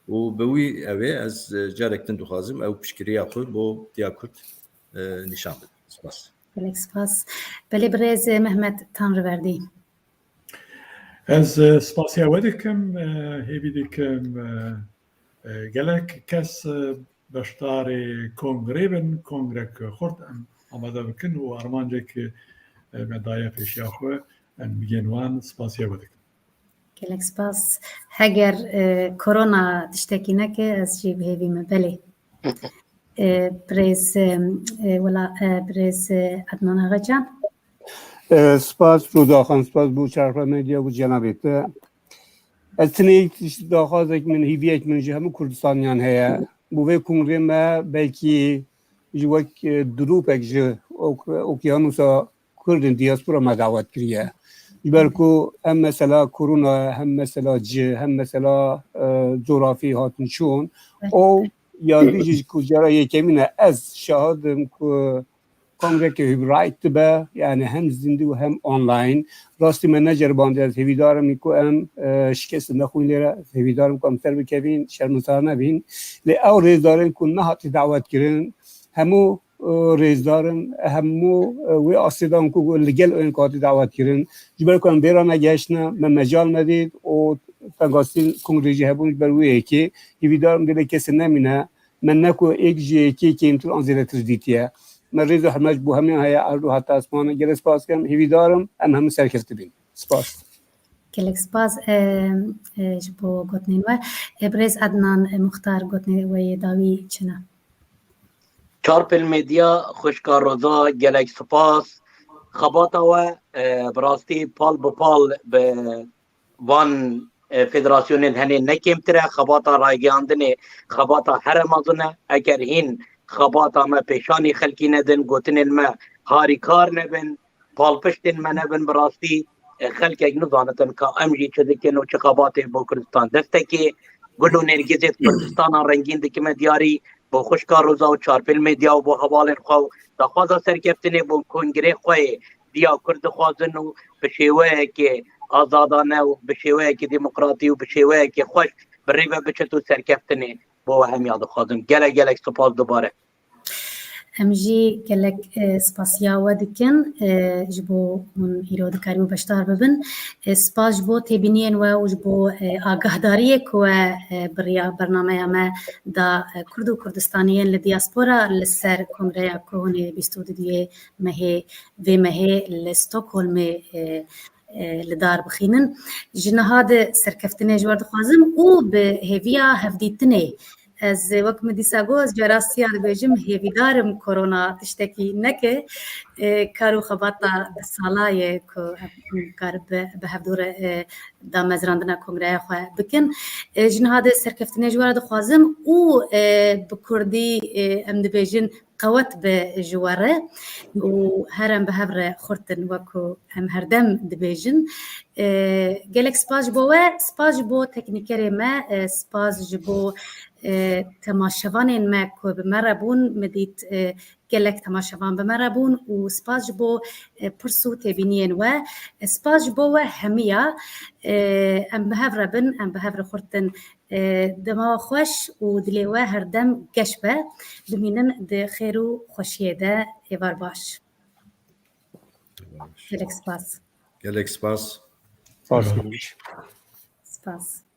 û bi wî ew ê ez carek din dixwazim ew piştgiriya xwe bo Diya Kurd nîşan bidin. Spas. Gelek spas. Belê birêz Mehmet Tanrıverdi. Ez spasiya we dikim hêvî dikim gelek kes beşdarê kongrê bin kongrek xurt em amade bikin û armancekî me daye pêşiya xwe em bigên wan spasiya we dikim. Gelek spas. Heger korona tiştekî neke ez jî bihêvî me belê. Birêz Adnan Ağacan. سپاس روداخان سپاس بو چرخه مدیا بو جنابی te ez tinê daxwazek min hîviyek min ji hemû Kurdistanyan heye bu vê kongrê me belkî ji wek dirûpek ji okyanusa Kurdên diyasporan me davet kiriye. Ji ber ku hem mesela korona hem mesela cih hem mesela coğrafî hatin çûn o yadî ji ku cara yekemîne ez şahidim ku Kongreke hibrit be yani hem zindî û hem online rastî me neceribandî ez hêvîdarim ku em şikest nexwîn lêre hêvîdarim ku em ser bikevîn şermizar nebîn lê ew rêzdarên ku nehatî davet kirin hemû rêzdarin hemû wê asêdan ku li gel ên ku hatî davet kirin ji ber ku em bêra negeşne me mecal nedît û pengasîn kongrê jî hebûn ji ber wê yekê hêvîdarim dilê kesî nemîne me ne ku êk ji yekê kêmtir an zêdetir dîtiye me rêza hemej bû hemê heye erdu heta esmanê gelek spas kirim hêvîdarim em hemû serkefte bîn spas gelek spas ji bo gotinên we Birêz Ednan Muxtar gotinê we yê dawî çi ne Çarpil medya xuşka roza gelek spas xebata we bi rastî pal bi pal bi van federasyonên henê nekêmtir e xebata ragihandinê xebata here mezin e eger hîn xebata me pêşanî xelkî nedin gotinên me harîkar nebin palpiştên me nebin bi rastî xelkek nizanitin ka em jî çi dikin û çi xebatê bo Kurdistan destekê gul û nêrgizê Kurdistana rengîn dikime diyarî bo xuşka roza û çarpil medya û bo hevalên xwe û daxwaza serkeftinê bo kongrê xwe diya Kurd dixwazin û bi şêweyekê azadane û bi şêweyekê demokratî û bi şêweyekê xweş bi rêve biçit û serkeftinê bo we hemiya dixwazin gelek gelek spas dibare em jî gelek spasiya we dikin ji bo hûn îro dikarî û beşdar bibin spas ji bo têbîniyên we û ji bo agahdariyê ku we biriya bernameya me da Kurd û Kurdistaniyên li diaspora li ser kongreya ku hûnê bîst û dudiyê mehê vê mehê li Stockholmê li dar bixînin ji niha de serkeftinê ji we dixwazim û bi hêviya hevdîtinê ez wek min dîsa got ez carastiya dibêjim hêvîdarim korona tiştekî neke kar û xebata di salayê ku kar bi hevdûre damezrandina kongreya xwe bikin ji niha de serkeftinê ji we dixwazim û bi Kurdî em dibêjin qewet bi ji we re û her em bi hev re xurtin weku em herdem dibêjin gelek spas ji bo we spas ji bo teknîkerê me spas ji bo temaşevanên me ku bi me re bûn me dît gelek temaşevan bi me re bûn û spas ji bo pirs û têbîniyên we spas ji bo we hemiya em bi hev re bin em bi hev re xurtin dema xweş û dilê we herdem geş be bimînin di xêr û xweşiyê de êvar baş gelek spas gelek spas spas spas